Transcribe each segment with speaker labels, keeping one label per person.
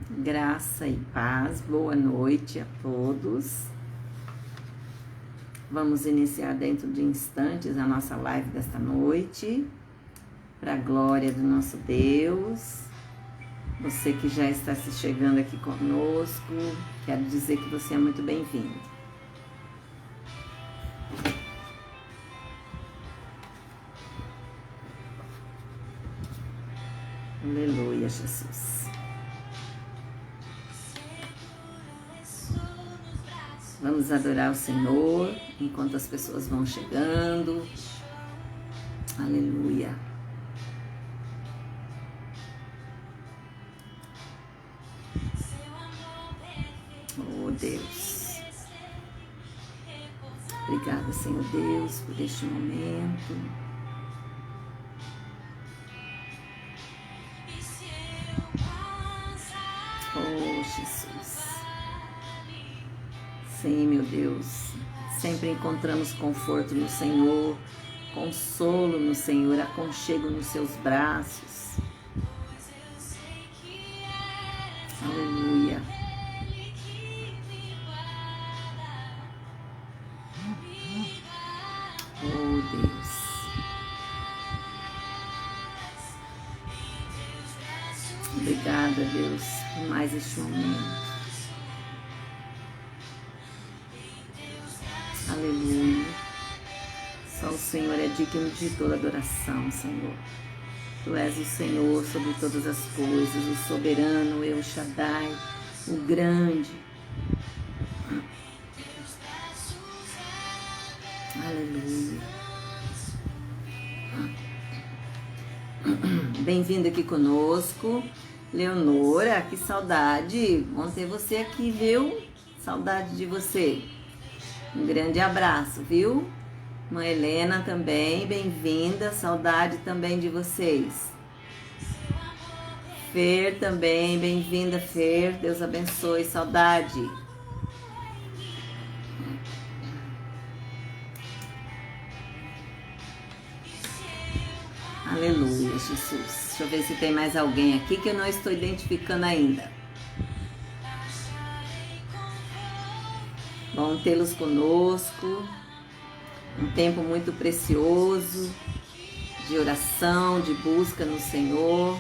Speaker 1: Graça e paz, boa noite a todos. Vamos iniciar dentro de instantes a nossa live desta noite, para a glória do nosso Deus. Você que já está se chegando aqui conosco, quero dizer que você é muito bem-vindo. Aleluia, Jesus. Vamos adorar o Senhor enquanto as pessoas vão chegando. Aleluia. Oh, Deus. Obrigada, Senhor Deus, por este momento. Oh, Jesus. Sim, meu Deus, sempre encontramos conforto no Senhor, consolo no Senhor, aconchego nos seus braços. Aleluia. Oh, Deus. Obrigada, Deus, por mais este momento. Aleluia. Só o Senhor é digno de toda adoração, Senhor. Tu és o Senhor sobre todas as coisas, o soberano, El Shaddai, o grande. Aleluia. Bem-vindo aqui conosco, Leonora, que saudade. Bom ter você aqui, viu? Saudade de você. Um grande abraço, viu? Mãe Helena também, bem-vinda, saudade também de vocês. Fer também, bem-vinda, Fer, Deus abençoe, saudade. Aleluia, Jesus. Deixa eu ver se tem mais alguém aqui que eu não estou identificando ainda. Bom tê-los conosco, um tempo muito precioso de oração, de busca no Senhor.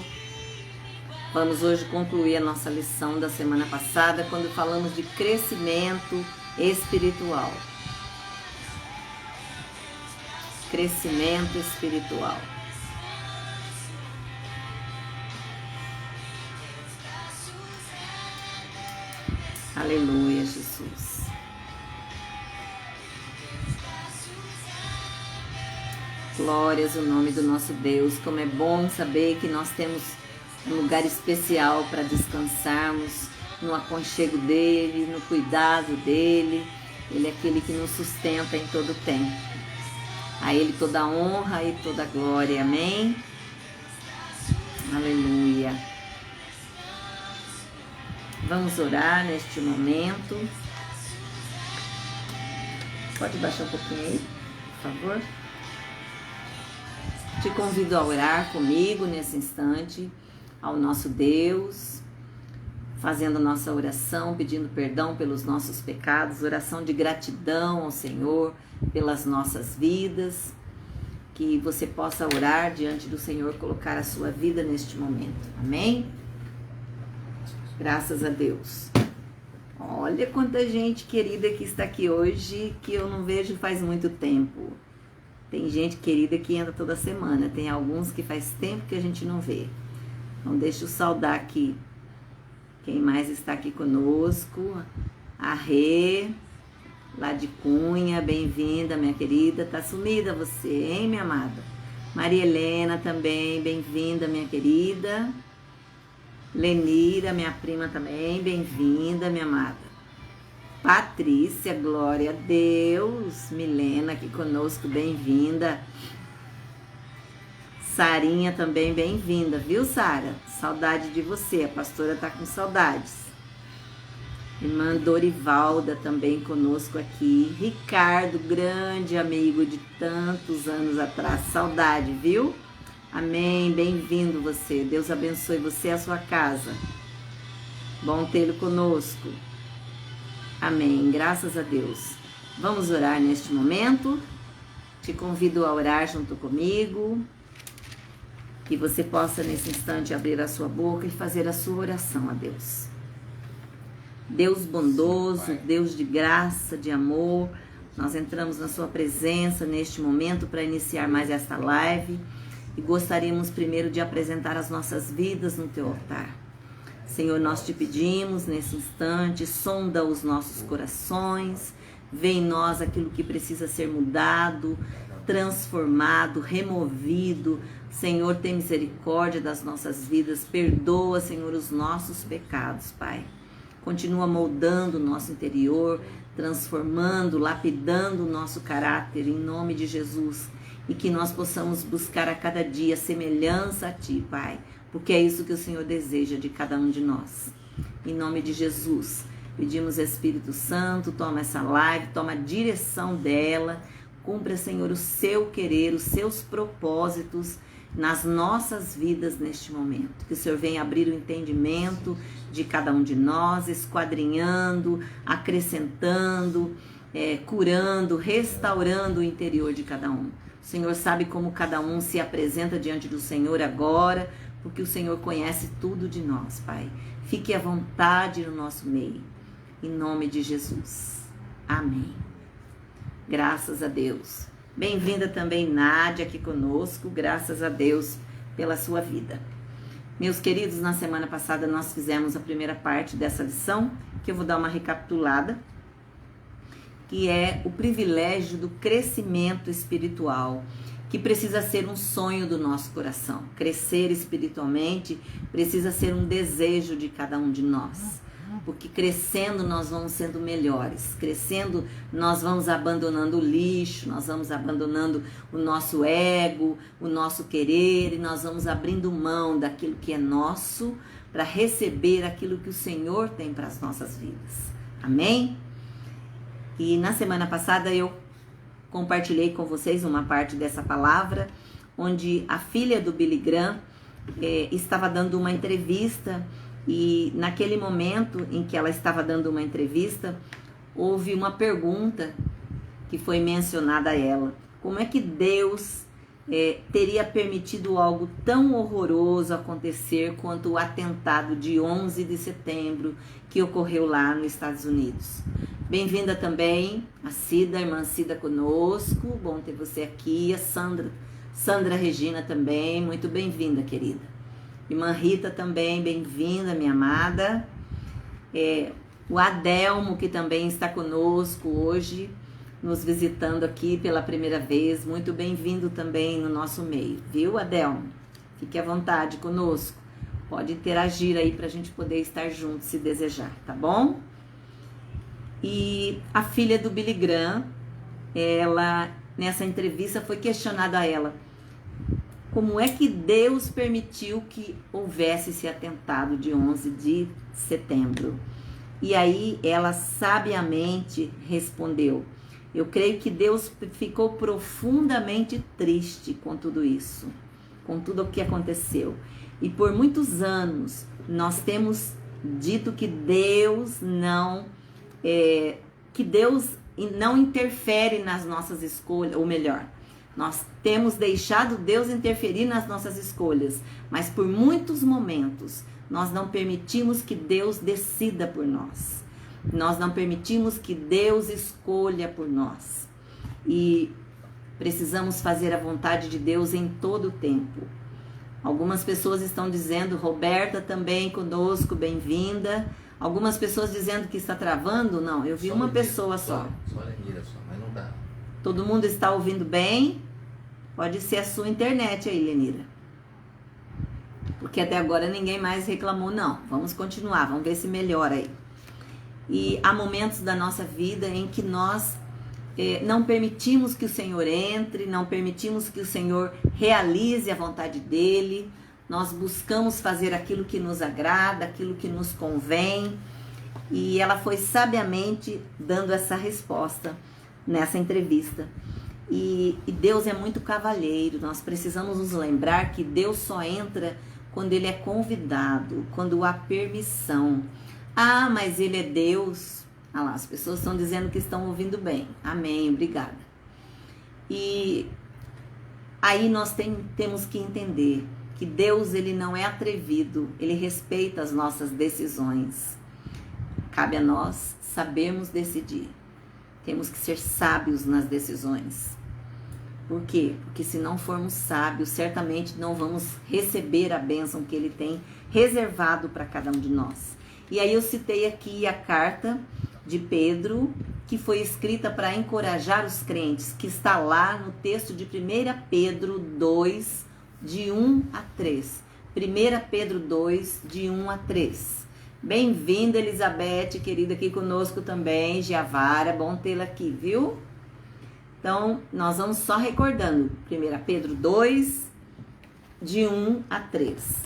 Speaker 1: Vamos hoje concluir a nossa lição da semana passada, quando falamos de crescimento espiritual. Crescimento espiritual. Aleluia, Jesus. Glórias ao nome do nosso Deus. Como é bom saber que nós temos um lugar especial para descansarmos, no aconchego dele, no cuidado dele. Ele é aquele que nos sustenta em todo o tempo. A ele toda a honra e toda a glória. Amém? Aleluia. Vamos orar neste momento. Pode baixar um pouquinho aí, por favor? Te convido a orar comigo nesse instante ao nosso Deus, fazendo nossa oração, pedindo perdão pelos nossos pecados, oração de gratidão ao Senhor pelas nossas vidas, que você possa orar diante do Senhor, colocar a sua vida neste momento. Amém? Graças a Deus. Olha quanta gente querida que está aqui hoje, que eu não vejo faz muito tempo. Tem gente querida que entra toda semana, tem alguns que faz tempo que a gente não vê. Então deixa eu saudar aqui quem mais está aqui conosco. A Rê, lá de Cunha, bem-vinda, minha querida. Tá sumida você, hein, minha amada? Maria Helena também, bem-vinda, minha querida. Lenira, minha prima também, bem-vinda, minha amada. Patrícia, glória a Deus. Milena aqui conosco, bem-vinda. Sarinha também, bem-vinda, viu, Sara? Saudade de você, a pastora tá com saudades. Irmã Dorivalda também conosco aqui. Ricardo, grande amigo de tantos anos atrás, saudade, viu? Amém, bem-vindo você. Deus abençoe você e a sua casa. Bom tê-lo conosco. Amém. Graças a Deus. Vamos orar neste momento. Te convido a orar junto comigo. Que você possa nesse instante abrir a sua boca e fazer a sua oração a Deus. Deus bondoso, Deus de graça, de amor, nós entramos na sua presença neste momento para iniciar mais esta live e gostaríamos primeiro de apresentar as nossas vidas no teu altar. Senhor, nós te pedimos nesse instante, sonda os nossos corações, vê em nós aquilo que precisa ser mudado, transformado, removido. Senhor, tem misericórdia das nossas vidas, perdoa, Senhor, os nossos pecados, Pai. Continua moldando o nosso interior, transformando, lapidando o nosso caráter, em nome de Jesus. E que nós possamos buscar a cada dia semelhança a Ti, Pai. Porque é isso que o Senhor deseja de cada um de nós. Em nome de Jesus, pedimos, Espírito Santo, toma essa live, toma a direção dela. Cumpra, Senhor, o seu querer, os seus propósitos nas nossas vidas neste momento. Que o Senhor venha abrir o entendimento de cada um de nós, esquadrinhando, acrescentando, curando, restaurando o interior de cada um. O Senhor sabe como cada um se apresenta diante do Senhor agora, porque o Senhor conhece tudo de nós, Pai. Fique à vontade no nosso meio. Em nome de Jesus. Amém. Graças a Deus. Bem-vinda também, Nádia, aqui conosco. Graças a Deus pela sua vida. Meus queridos, na semana passada nós fizemos a primeira parte dessa lição, que eu vou dar uma recapitulada, que é o privilégio do crescimento espiritual, que precisa ser um sonho do nosso coração. Crescer espiritualmente precisa ser um desejo de cada um de nós. Porque crescendo nós vamos sendo melhores, crescendo nós vamos abandonando o lixo, nós vamos abandonando o nosso ego, o nosso querer, e nós vamos abrindo mão daquilo que é nosso para receber aquilo que o Senhor tem para as nossas vidas. Amém? E na semana passada eu compartilhei com vocês uma parte dessa palavra, onde a filha do Billy Graham estava dando uma entrevista. E naquele momento em que ela estava dando uma entrevista, houve uma pergunta que foi mencionada a ela. Como é que Deus teria permitido algo tão horroroso acontecer quanto o atentado de 11 de setembro que ocorreu lá nos Estados Unidos? Bem-vinda também a Cida, a irmã Cida conosco. Bom ter você aqui. A Sandra Regina também. Muito bem-vinda, querida. Irmã Rita também, bem-vinda, minha amada. O Adelmo, que também está conosco hoje, nos visitando aqui pela primeira vez. Muito bem-vindo também no nosso meio, viu, Adelmo? Fique à vontade conosco. Pode interagir aí para a gente poder estar juntos, se desejar, tá bom? E a filha do Billy Graham, ela, nessa entrevista, foi questionada a ela: como é que Deus permitiu que houvesse esse atentado de 11 de setembro? E aí ela sabiamente respondeu: eu creio que Deus ficou profundamente triste com tudo isso, com tudo o que aconteceu. E por muitos anos nós temos dito que Deus não interfere nas nossas escolhas, ou melhor, nós temos deixado Deus interferir nas nossas escolhas, mas por muitos momentos nós não permitimos que Deus decida por nós. Nós não permitimos que Deus escolha por nós. E precisamos fazer a vontade de Deus em todo o tempo. Algumas pessoas estão dizendo, Roberta também conosco, bem-vinda. Algumas pessoas dizendo que está travando. Não, eu vi só uma pessoa só.
Speaker 2: Só Lenira só, mas não dá.
Speaker 1: Todo mundo está ouvindo bem? Pode ser a sua internet aí, Lenira. Porque até agora ninguém mais reclamou, não. Vamos continuar, vamos ver se melhora aí. E há momentos da nossa vida em que nós não permitimos que o Senhor entre, não permitimos que o Senhor realize a vontade dEle. Nós buscamos fazer aquilo que nos agrada, aquilo que nos convém. E ela foi sabiamente dando essa resposta nessa entrevista. E Deus é muito cavalheiro. Nós precisamos nos lembrar que Deus só entra quando ele é convidado, quando há permissão. Ah, mas ele é Deus. Ah lá, as pessoas estão dizendo que estão ouvindo bem. Amém, obrigada. E aí nós temos que entender que Deus, ele não é atrevido, ele respeita as nossas decisões. Cabe a nós sabermos decidir. Temos que ser sábios nas decisões. Por quê? Porque se não formos sábios, certamente não vamos receber a bênção que ele tem reservado para cada um de nós. E aí eu citei aqui a carta de Pedro, que foi escrita para encorajar os crentes, que está lá no texto de 1 Pedro 2, de 1 a 3. 1 Pedro 2, de 1 a 3. Bem-vinda, Elizabeth, querida, aqui conosco também. Giavara, bom tê-la aqui, viu? Então, nós vamos só recordando. 1 Pedro 2, de 1 a 3,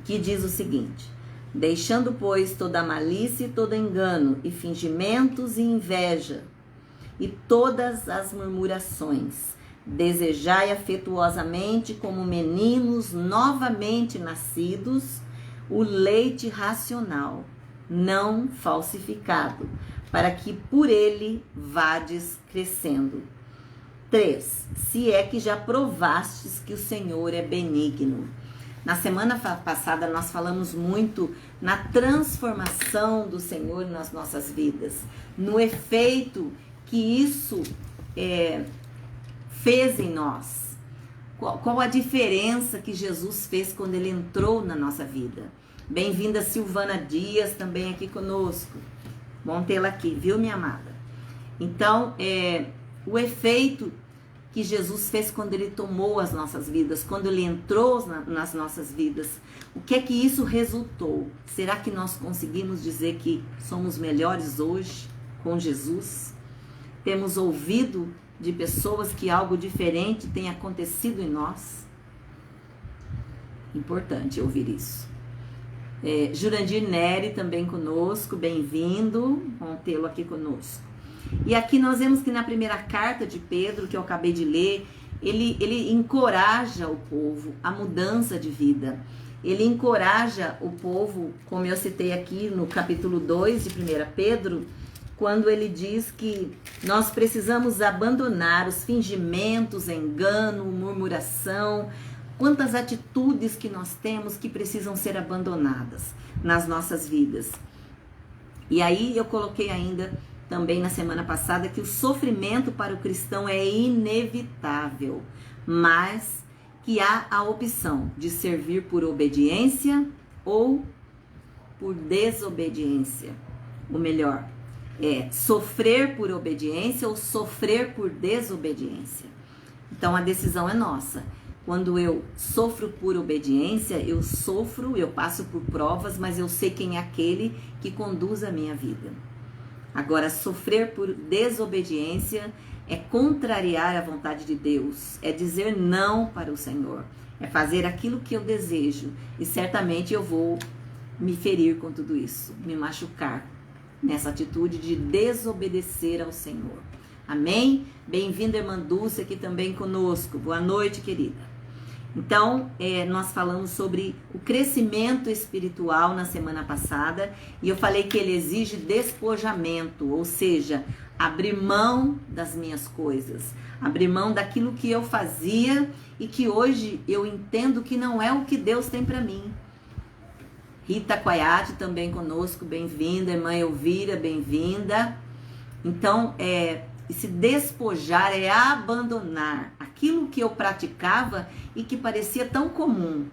Speaker 1: que diz o seguinte: deixando, pois, toda malícia e todo engano, e fingimentos e inveja, e todas as murmurações, desejai afetuosamente, como meninos novamente nascidos, o leite racional, não falsificado, para que por ele vades crescendo. 3. Se é que já provastes que o Senhor é benigno. Na semana passada nós falamos muito na transformação do Senhor nas nossas vidas, no efeito que isso fez em nós. Qual a diferença que Jesus fez quando ele entrou na nossa vida? Bem-vinda Silvana Dias, também aqui conosco. Bom tê-la aqui, viu, minha amada? Então, o efeito que Jesus fez quando ele tomou as nossas vidas, quando ele entrou nas nossas vidas, o que é que isso resultou? Será que nós conseguimos dizer que somos melhores hoje com Jesus? Temos ouvido de pessoas que algo diferente tem acontecido em nós? Importante ouvir isso. Jurandir Neri também conosco, bem-vindo, bom tê-lo aqui conosco. E aqui nós vemos que na primeira carta de Pedro, que eu acabei de ler, ele encoraja o povo à mudança de vida. Ele encoraja o povo, como eu citei aqui no capítulo 2 de 1 Pedro, quando ele diz que nós precisamos abandonar os fingimentos, engano, murmuração, quantas atitudes que nós temos que precisam ser abandonadas nas nossas vidas. E aí eu coloquei ainda também na semana passada que o sofrimento para o cristão é inevitável, mas que há a opção de servir por obediência ou por desobediência. O melhor, sofrer por obediência ou sofrer por desobediência. Então a decisão é nossa. Quando eu sofro por obediência, eu passo por provas, mas eu sei quem é aquele que conduz a minha vida. Agora, sofrer por desobediência é contrariar a vontade de Deus, é dizer não para o Senhor, é fazer aquilo que eu desejo, e certamente eu vou me ferir com tudo isso, me machucar nessa atitude de desobedecer ao Senhor. Amém? Bem-vinda, irmã Dulce, aqui também conosco. Boa noite, querida. Então, nós falamos sobre o crescimento espiritual na semana passada, e eu falei que ele exige despojamento, ou seja, abrir mão das minhas coisas, abrir mão daquilo que eu fazia e que hoje eu entendo que não é o que Deus tem para mim. Rita Quaiate também conosco, bem-vinda. Irmã Elvira, bem-vinda. Então, se despojar é abandonar aquilo que eu praticava e que parecia tão comum,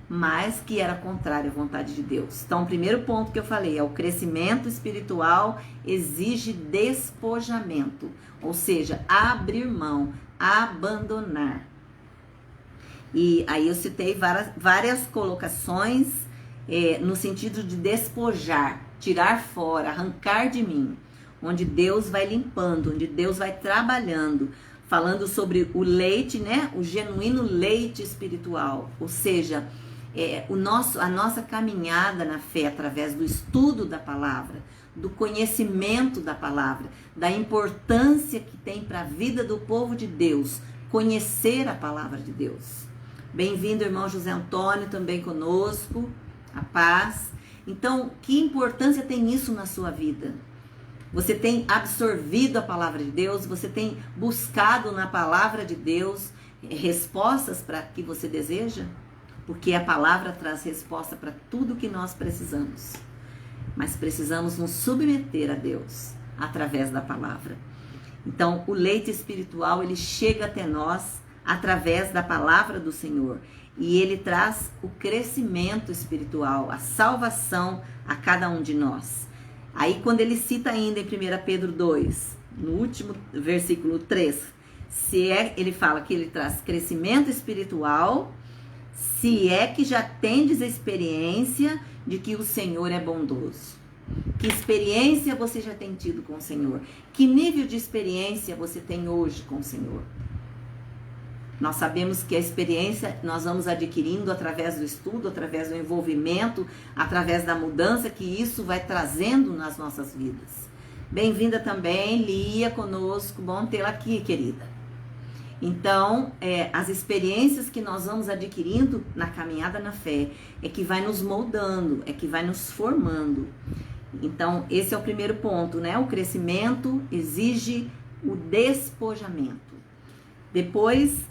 Speaker 1: mas que era contrário à vontade de Deus. Então, o primeiro ponto que eu falei é o crescimento espiritual exige despojamento, ou seja, abrir mão, abandonar. E aí eu citei várias colocações no sentido de despojar, tirar fora, arrancar de mim, onde Deus vai limpando, onde Deus vai trabalhando, falando sobre o leite, né? O genuíno leite espiritual, ou seja, a nossa caminhada na fé através do estudo da palavra, do conhecimento da palavra, da importância que tem para a vida do povo de Deus, conhecer a palavra de Deus. Bem-vindo, irmão José Antônio, também conosco. A paz. Então, que importância tem isso na sua vida? Você tem absorvido a palavra de Deus? Você tem buscado na palavra de Deus respostas para que você deseja? Porque a palavra traz resposta para tudo que nós precisamos. Mas precisamos nos submeter a Deus através da palavra. Então, o leite espiritual, ele chega até nós através da palavra do Senhor. E ele traz o crescimento espiritual, a salvação a cada um de nós. Aí, quando ele cita ainda em 1 Pedro 2, no último versículo 3, ele fala que ele traz crescimento espiritual, se é que já tendes a experiência de que o Senhor é bondoso. Que experiência você já tem tido com o Senhor? Que nível de experiência você tem hoje com o Senhor? Nós sabemos que a experiência nós vamos adquirindo através do estudo, através do envolvimento, através da mudança que isso vai trazendo nas nossas vidas. Bem-vinda também, Lia, conosco. Bom tê-la aqui, querida. Então, as experiências que nós vamos adquirindo na caminhada na fé é que vai nos moldando, é que vai nos formando. Então, esse é o primeiro ponto, né? O crescimento exige o despojamento. Depois,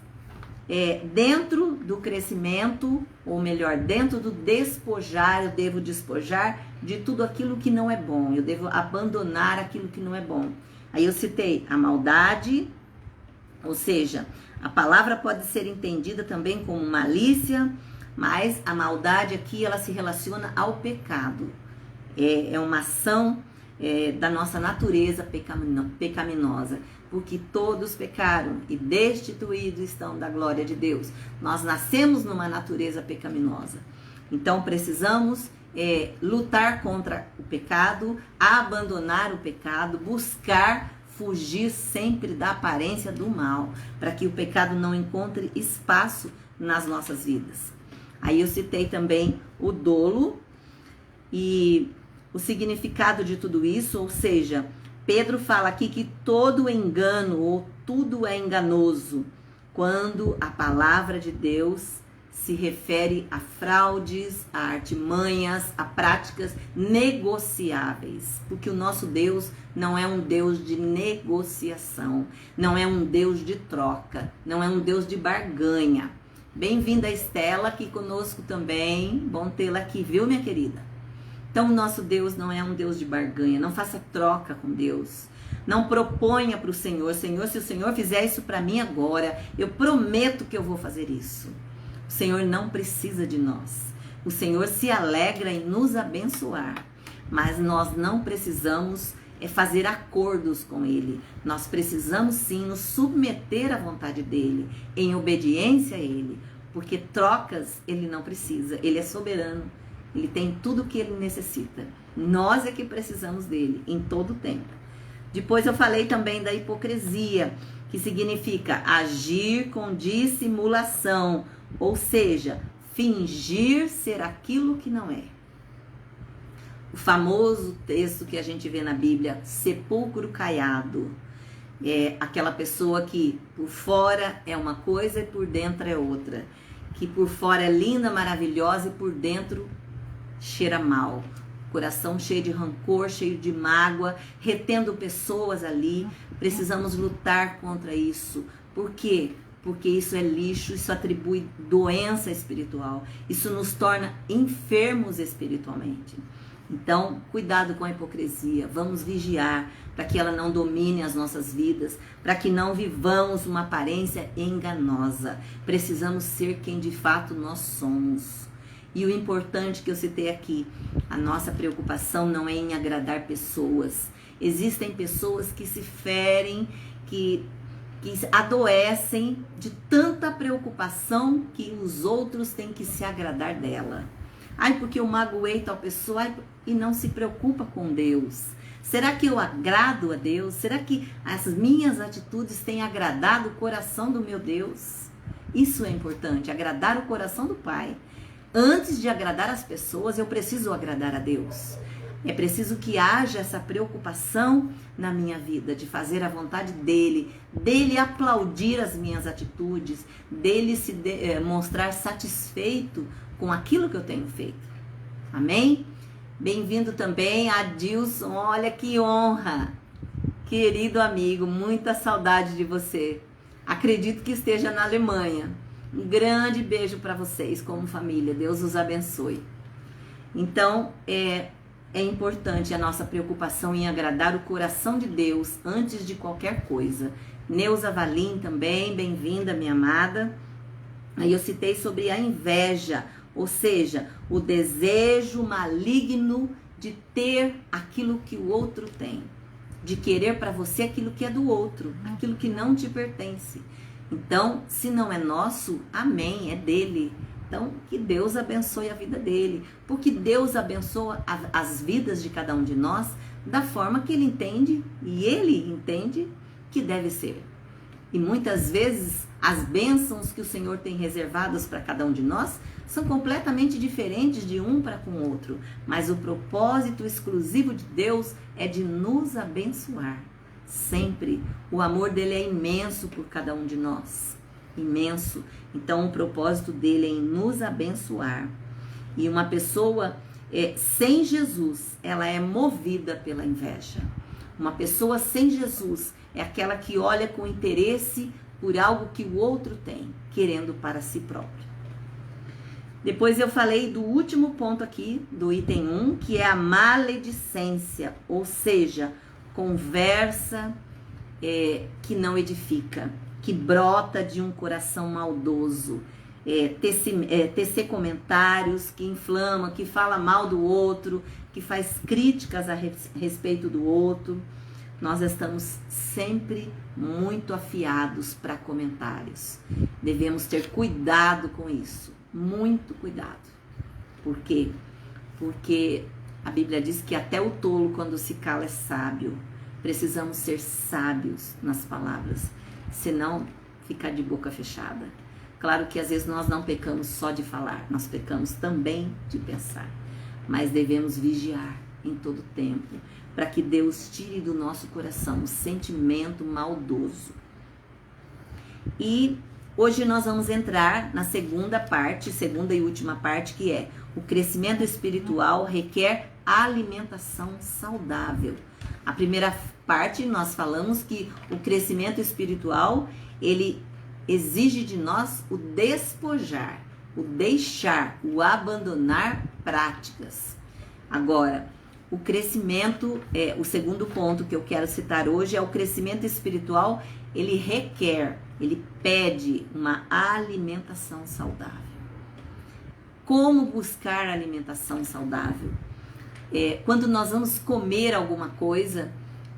Speaker 1: dentro do crescimento, ou melhor, dentro do despojar, eu devo despojar de tudo aquilo que não é bom. Eu devo abandonar aquilo que não é bom. Aí eu citei a maldade, ou seja, a palavra pode ser entendida também como malícia, mas a maldade aqui ela se relaciona ao pecado. É uma ação da nossa natureza pecaminosa. Porque todos pecaram e destituídos estão da glória de Deus. Nós nascemos numa natureza pecaminosa. Então precisamos lutar contra o pecado, abandonar o pecado, buscar fugir sempre da aparência do mal, para que o pecado não encontre espaço nas nossas vidas. Aí eu citei também o dolo e o significado de tudo isso, ou seja, Pedro fala aqui que todo engano ou tudo é enganoso quando a palavra de Deus se refere a fraudes, a artimanhas, a práticas negociáveis. Porque o nosso Deus não é um Deus de negociação, não é um Deus de troca, não é um Deus de barganha. Bem-vinda, Estela, aqui conosco também. Bom tê-la aqui, viu, minha querida? Então, o nosso Deus não é um Deus de barganha. Não faça troca com Deus. Não proponha para o Senhor, Senhor, se o Senhor fizer isso para mim agora, eu prometo que eu vou fazer isso. O Senhor não precisa de nós. O Senhor se alegra em nos abençoar. Mas nós não precisamos fazer acordos com Ele. Nós precisamos sim nos submeter à vontade dEle, em obediência a Ele. Porque trocas Ele não precisa. Ele é soberano. Ele tem tudo o que ele necessita. Nós é que precisamos dele em todo o tempo. Depois eu falei também da hipocrisia, que significa agir com dissimulação, ou seja, fingir ser aquilo que não é. O famoso texto que a gente vê na Bíblia, sepulcro caiado. É aquela pessoa que por fora é uma coisa e por dentro é outra. Que por fora é linda, maravilhosa e por dentro cheira mal, coração cheio de rancor, cheio de mágoa, retendo pessoas ali. Precisamos lutar contra isso. Por quê? Porque isso é lixo, isso atribui doença espiritual, isso nos torna enfermos espiritualmente. Então, cuidado com a hipocrisia, vamos vigiar para que ela não domine as nossas vidas, para que não vivamos uma aparência enganosa. Precisamos ser quem de fato nós somos. E o importante que eu citei aqui, a nossa preocupação não é em agradar pessoas. Existem pessoas que se ferem, que adoecem de tanta preocupação que os outros têm que se agradar dela. Ai, porque eu magoei tal pessoa, e não se preocupa com Deus. Será que eu agrado a Deus? Será que as minhas atitudes têm agradado o coração do meu Deus? Isso é importante, agradar o coração do Pai. Antes de agradar as pessoas, eu preciso agradar a Deus. É preciso que haja essa preocupação na minha vida, de fazer a vontade dele, dele aplaudir as minhas atitudes, dele mostrar satisfeito com aquilo que eu tenho feito. Amém? Bem-vindo também a Dilson, olha que honra. Querido amigo, muita saudade de você. Acredito que esteja na Alemanha. Um grande beijo para vocês como família, Deus os abençoe. Então, é importante a nossa preocupação em agradar o coração de Deus antes de qualquer coisa. Neuza Valim também, bem-vinda, minha amada. Aí eu citei sobre a inveja, ou seja, o desejo maligno de ter aquilo que o outro tem, de querer para você aquilo que é do outro, aquilo que não te pertence. Então, se não é nosso, amém, é dele. Então, que Deus abençoe a vida dele, porque Deus abençoa as vidas de cada um de nós da forma que ele entende e ele entende que deve ser. E muitas vezes as bênçãos que o Senhor tem reservadas para cada um de nós são completamente diferentes de um para com o outro, mas o propósito exclusivo de Deus é de nos abençoar. Sempre. O amor dele é imenso por cada um de nós. Imenso. Então o propósito dele é em nos abençoar. E uma pessoa sem Jesus, ela é movida pela inveja. Uma pessoa sem Jesus é aquela que olha com interesse por algo que o outro tem, querendo para si próprio. Depois eu falei do último ponto aqui, do item 1, que é a maledicência, ou seja, conversa que não edifica, que brota de um coração maldoso, tecer comentários que inflama, que fala mal do outro, que faz críticas a respeito do outro. Nós estamos sempre muito afiados para comentários. Devemos ter cuidado com isso, muito cuidado. Por quê? Porque a Bíblia diz que até o tolo, quando se cala, é sábio. Precisamos ser sábios nas palavras, senão ficar de boca fechada. Claro que às vezes nós não pecamos só de falar, nós pecamos também de pensar. Mas devemos vigiar em todo tempo, para que Deus tire do nosso coração o sentimento maldoso. E hoje nós vamos entrar na segunda e última parte, que é: o crescimento espiritual requer alimentação saudável. A primeira parte nós falamos que o crescimento espiritual, ele exige de nós o despojar, o deixar, o abandonar práticas. Agora, o crescimento, o segundo ponto que eu quero citar hoje é o crescimento espiritual, ele requer, ele pede uma alimentação saudável. Como buscar alimentação saudável? Quando nós vamos comer alguma coisa,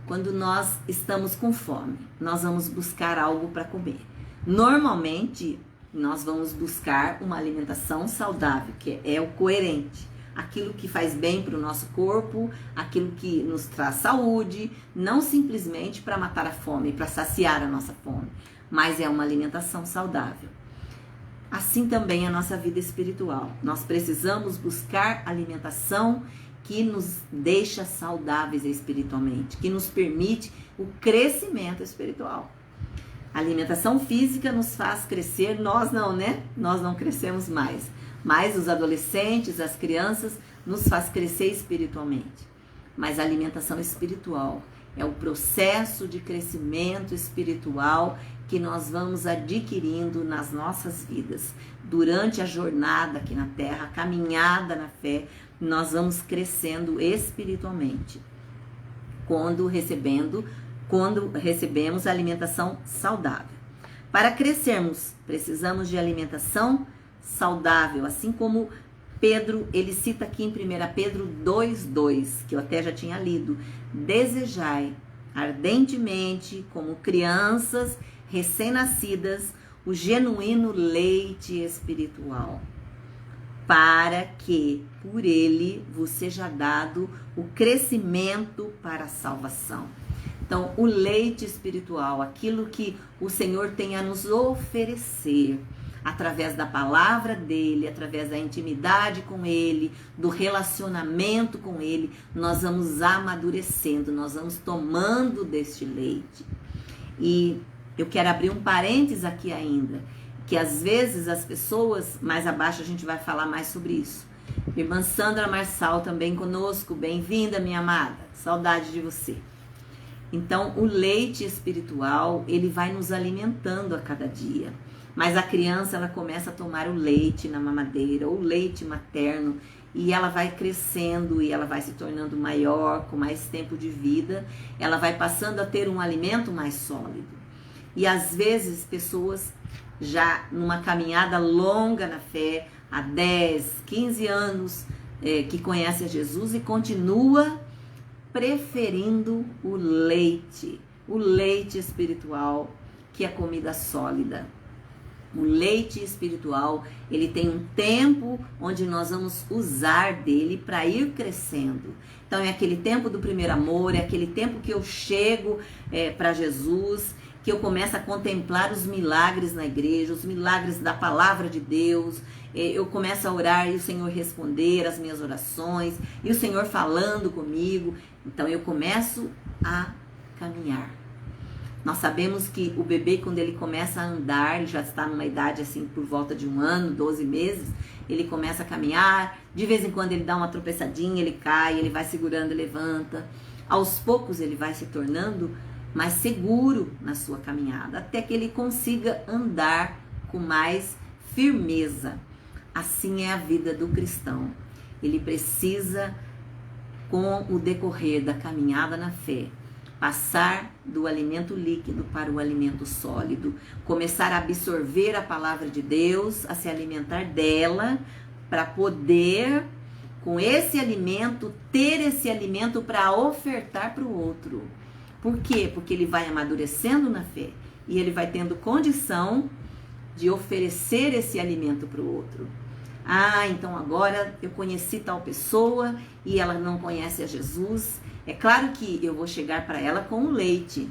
Speaker 1: quando nós estamos com fome, nós vamos buscar algo para comer. Normalmente, nós vamos buscar uma alimentação saudável, que é o coerente. Aquilo que faz bem para o nosso corpo, aquilo que nos traz saúde, não simplesmente para matar a fome, para saciar a nossa fome, mas é uma alimentação saudável. Assim também é a nossa vida espiritual. Nós precisamos buscar alimentação que nos deixa saudáveis espiritualmente, que nos permite o crescimento espiritual. A alimentação física nos faz crescer, nós não, né? Nós não crescemos mais. Mas os adolescentes, as crianças, nos faz crescer espiritualmente. Mas a alimentação espiritual é o processo de crescimento espiritual que nós vamos adquirindo nas nossas vidas. Durante a jornada aqui na Terra, a caminhada na fé, nós vamos crescendo espiritualmente. Quando recebemos a alimentação saudável. Para crescermos, precisamos de alimentação saudável, assim como Pedro, ele cita aqui em 1 Pedro 2:2, que eu até já tinha lido: desejai ardentemente, como crianças recém-nascidas, o genuíno leite espiritual, para que por ele vos seja dado o crescimento para a salvação. Então, o leite espiritual, aquilo que o Senhor tem a nos oferecer, através da palavra dele, através da intimidade com ele, do relacionamento com ele, nós vamos amadurecendo, nós vamos tomando deste leite. E eu quero abrir um parênteses aqui ainda, que às vezes as pessoas, mais abaixo a gente vai falar mais sobre isso. Irmã Sandra Marçal também conosco, bem-vinda, minha amada, saudade de você. Então, o leite espiritual, ele vai nos alimentando a cada dia. Mas a criança, ela começa a tomar o leite na mamadeira, ou leite materno, e ela vai crescendo, e ela vai se tornando maior, com mais tempo de vida. Ela vai passando a ter um alimento mais sólido. E às vezes, pessoas já numa caminhada longa na fé, há 10, 15 anos, que conhece a Jesus e continua preferindo o leite espiritual, que é comida sólida. O leite espiritual, ele tem um tempo onde nós vamos usar dele para ir crescendo. Então é aquele tempo do primeiro amor, é aquele tempo que eu chego para Jesus, que eu começo a contemplar os milagres na igreja, os milagres da palavra de Deus. Eu começo a orar e o Senhor responder as minhas orações, e o Senhor falando comigo. Então eu começo a caminhar. Nós sabemos que o bebê, quando ele começa a andar, ele já está numa idade assim por volta de 1 ano, 12 meses, ele começa a caminhar, de vez em quando ele dá uma tropeçadinha, ele cai, ele vai segurando e levanta. Aos poucos ele vai se tornando mais seguro na sua caminhada, até que ele consiga andar com mais firmeza. Assim é a vida do cristão. Ele precisa, com o decorrer da caminhada na fé, passar do alimento líquido para o alimento sólido, começar a absorver a palavra de Deus, a se alimentar dela, para poder, com esse alimento, ter esse alimento para ofertar para o outro. Por quê? Porque ele vai amadurecendo na fé e ele vai tendo condição de oferecer esse alimento para o outro. Ah, então agora eu conheci tal pessoa e ela não conhece a Jesus. É claro que eu vou chegar para ela com o leite.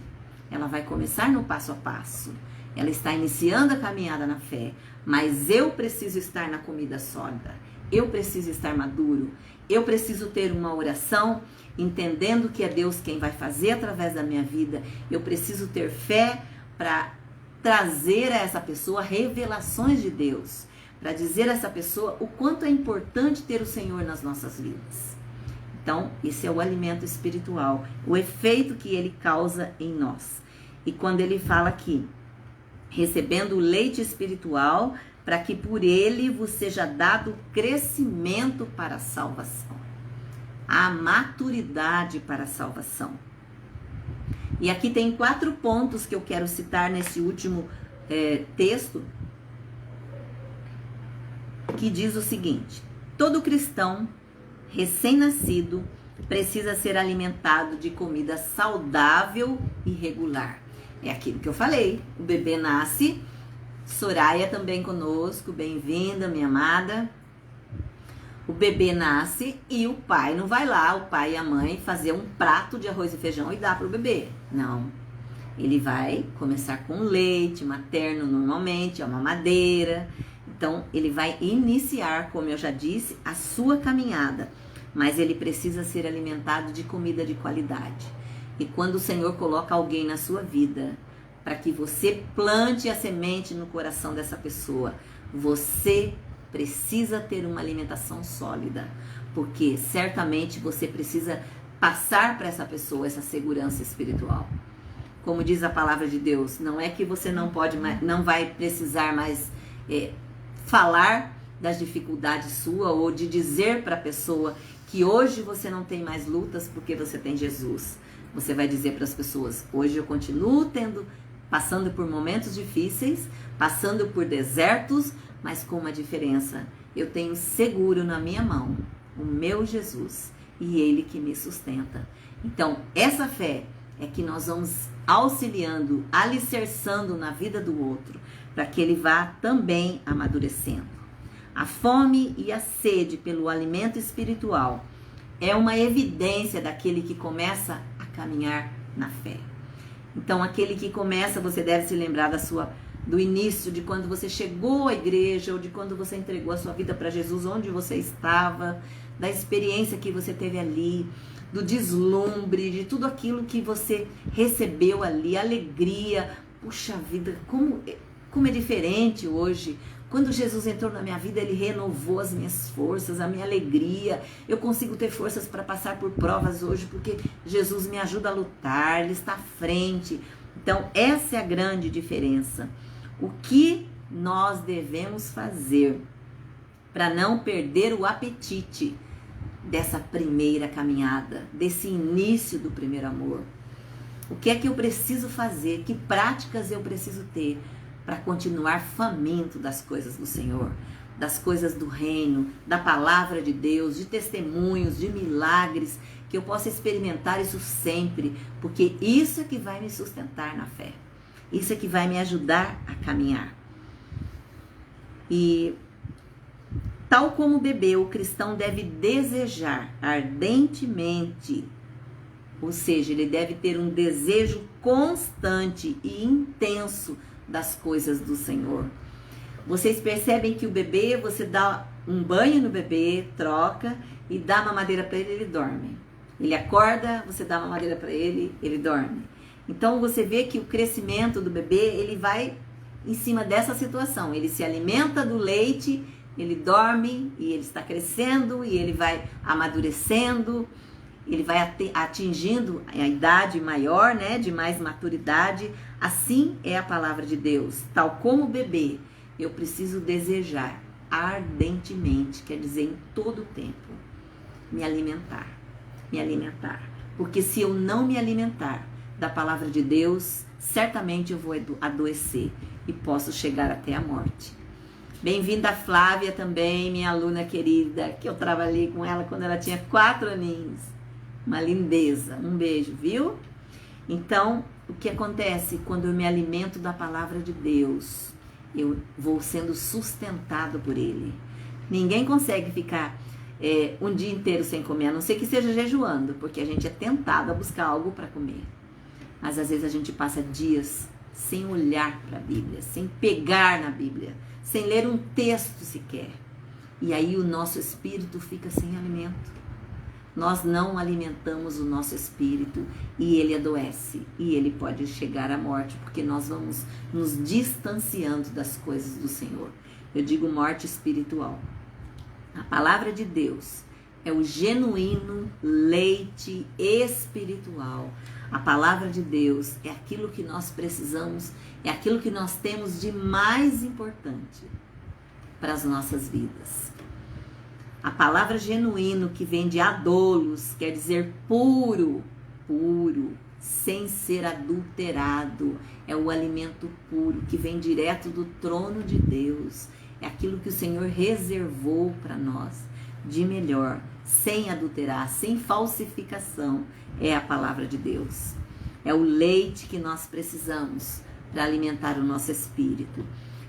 Speaker 1: Ela vai começar no passo a passo. Ela está iniciando a caminhada na fé. Mas eu preciso estar na comida sólida. Eu preciso estar maduro. Eu preciso ter uma oração entendendo que é Deus quem vai fazer através da minha vida. Eu preciso ter fé para trazer a essa pessoa revelações de Deus. Para dizer a essa pessoa o quanto é importante ter o Senhor nas nossas vidas. Então, esse é o alimento espiritual, o efeito que ele causa em nós. E quando ele fala aqui, recebendo o leite espiritual, para que por ele vos seja dado crescimento para a salvação. A maturidade para a salvação. E aqui tem 4 pontos que eu quero citar nesse último texto, que diz o seguinte: todo cristão recém-nascido precisa ser alimentado de comida saudável e regular. É aquilo que eu falei, o bebê nasce. Soraya também conosco, bem-vinda, minha amada. O bebê nasce e o pai não vai lá, o pai e a mãe, fazer um prato de arroz e feijão e dar para o bebê. Não. Ele vai começar com leite materno normalmente, a mamadeira. Então, ele vai iniciar, como eu já disse, a sua caminhada. Mas ele precisa ser alimentado de comida de qualidade. E quando o Senhor coloca alguém na sua vida, para que você plante a semente no coração dessa pessoa, você precisa ter uma alimentação sólida. Porque certamente você precisa passar para essa pessoa essa segurança espiritual. Como diz a palavra de Deus, não é que você não vai precisar mais falar das dificuldades sua ou de dizer para a pessoa que hoje você não tem mais lutas porque você tem Jesus. Você vai dizer para as pessoas: hoje eu continuo passando por momentos difíceis, passando por desertos, mas com uma diferença. Eu tenho seguro na minha mão o meu Jesus e ele que me sustenta. Então, essa fé é que nós vamos auxiliando, alicerçando na vida do outro, para que ele vá também amadurecendo. A fome e a sede pelo alimento espiritual é uma evidência daquele que começa a caminhar na fé. Então, aquele que começa, você deve se lembrar da sua do início, de quando você chegou à igreja, ou de quando você entregou a sua vida para Jesus, onde você estava, da experiência que você teve ali, do deslumbre, de tudo aquilo que você recebeu ali, alegria. Puxa vida, como é diferente hoje. Quando Jesus entrou na minha vida, Ele renovou as minhas forças, a minha alegria. Eu consigo ter forças para passar por provas hoje, porque Jesus me ajuda a lutar, Ele está à frente. Então, essa é a grande diferença. O que nós devemos fazer para não perder o apetite dessa primeira caminhada, desse início do primeiro amor? O que é que eu preciso fazer? Que práticas eu preciso ter para continuar faminto das coisas do Senhor, das coisas do reino, da palavra de Deus, de testemunhos, de milagres, que eu possa experimentar isso sempre, porque isso é que vai me sustentar na fé. Isso é que vai me ajudar a caminhar. E tal como o bebê, o cristão deve desejar ardentemente, ou seja, ele deve ter um desejo constante e intenso das coisas do Senhor. Vocês percebem que o bebê, você dá um banho no bebê, troca e dá mamadeira para ele, ele dorme. Ele acorda, você dá mamadeira para ele, ele dorme. Então você vê que o crescimento do bebê, ele vai em cima dessa situação. Ele se alimenta do leite, ele dorme e ele está crescendo e ele vai amadurecendo. Ele vai atingindo a idade maior, né, de mais maturidade. Assim é a palavra de Deus. Tal como o bebê, eu preciso desejar ardentemente, quer dizer, em todo o tempo, me alimentar. Porque se eu não me alimentar da palavra de Deus, certamente eu vou adoecer e posso chegar até a morte. Bem-vinda Flávia também, minha aluna querida, que eu trabalhei com ela quando ela tinha 4 aninhos. Uma lindeza. Um beijo, viu? Então, o que acontece quando eu me alimento da palavra de Deus? Eu vou sendo sustentado por Ele. Ninguém consegue ficar um dia inteiro sem comer, a não ser que esteja jejuando, porque a gente é tentado a buscar algo para comer. Mas às vezes a gente passa dias sem olhar para a Bíblia, sem pegar na Bíblia, sem ler um texto sequer. E aí o nosso espírito fica sem alimento. Nós não alimentamos o nosso espírito e ele adoece. E ele pode chegar à morte, porque nós vamos nos distanciando das coisas do Senhor. Eu digo morte espiritual. A palavra de Deus é o genuíno leite espiritual. A palavra de Deus é aquilo que nós precisamos, é aquilo que nós temos de mais importante para as nossas vidas. A palavra genuíno, que vem de adolos, quer dizer puro, sem ser adulterado. É o alimento puro, que vem direto do trono de Deus. É aquilo que o Senhor reservou para nós, de melhor, sem adulterar, sem falsificação. É a palavra de Deus. É o leite que nós precisamos para alimentar o nosso espírito.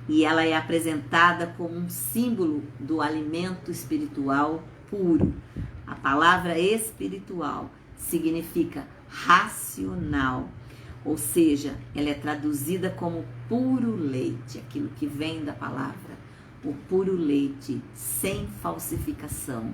Speaker 1: E ela é apresentada como um símbolo do alimento espiritual puro. A palavra espiritual significa racional, ou seja, ela é traduzida como puro leite, aquilo que vem da palavra. O puro leite, sem falsificação,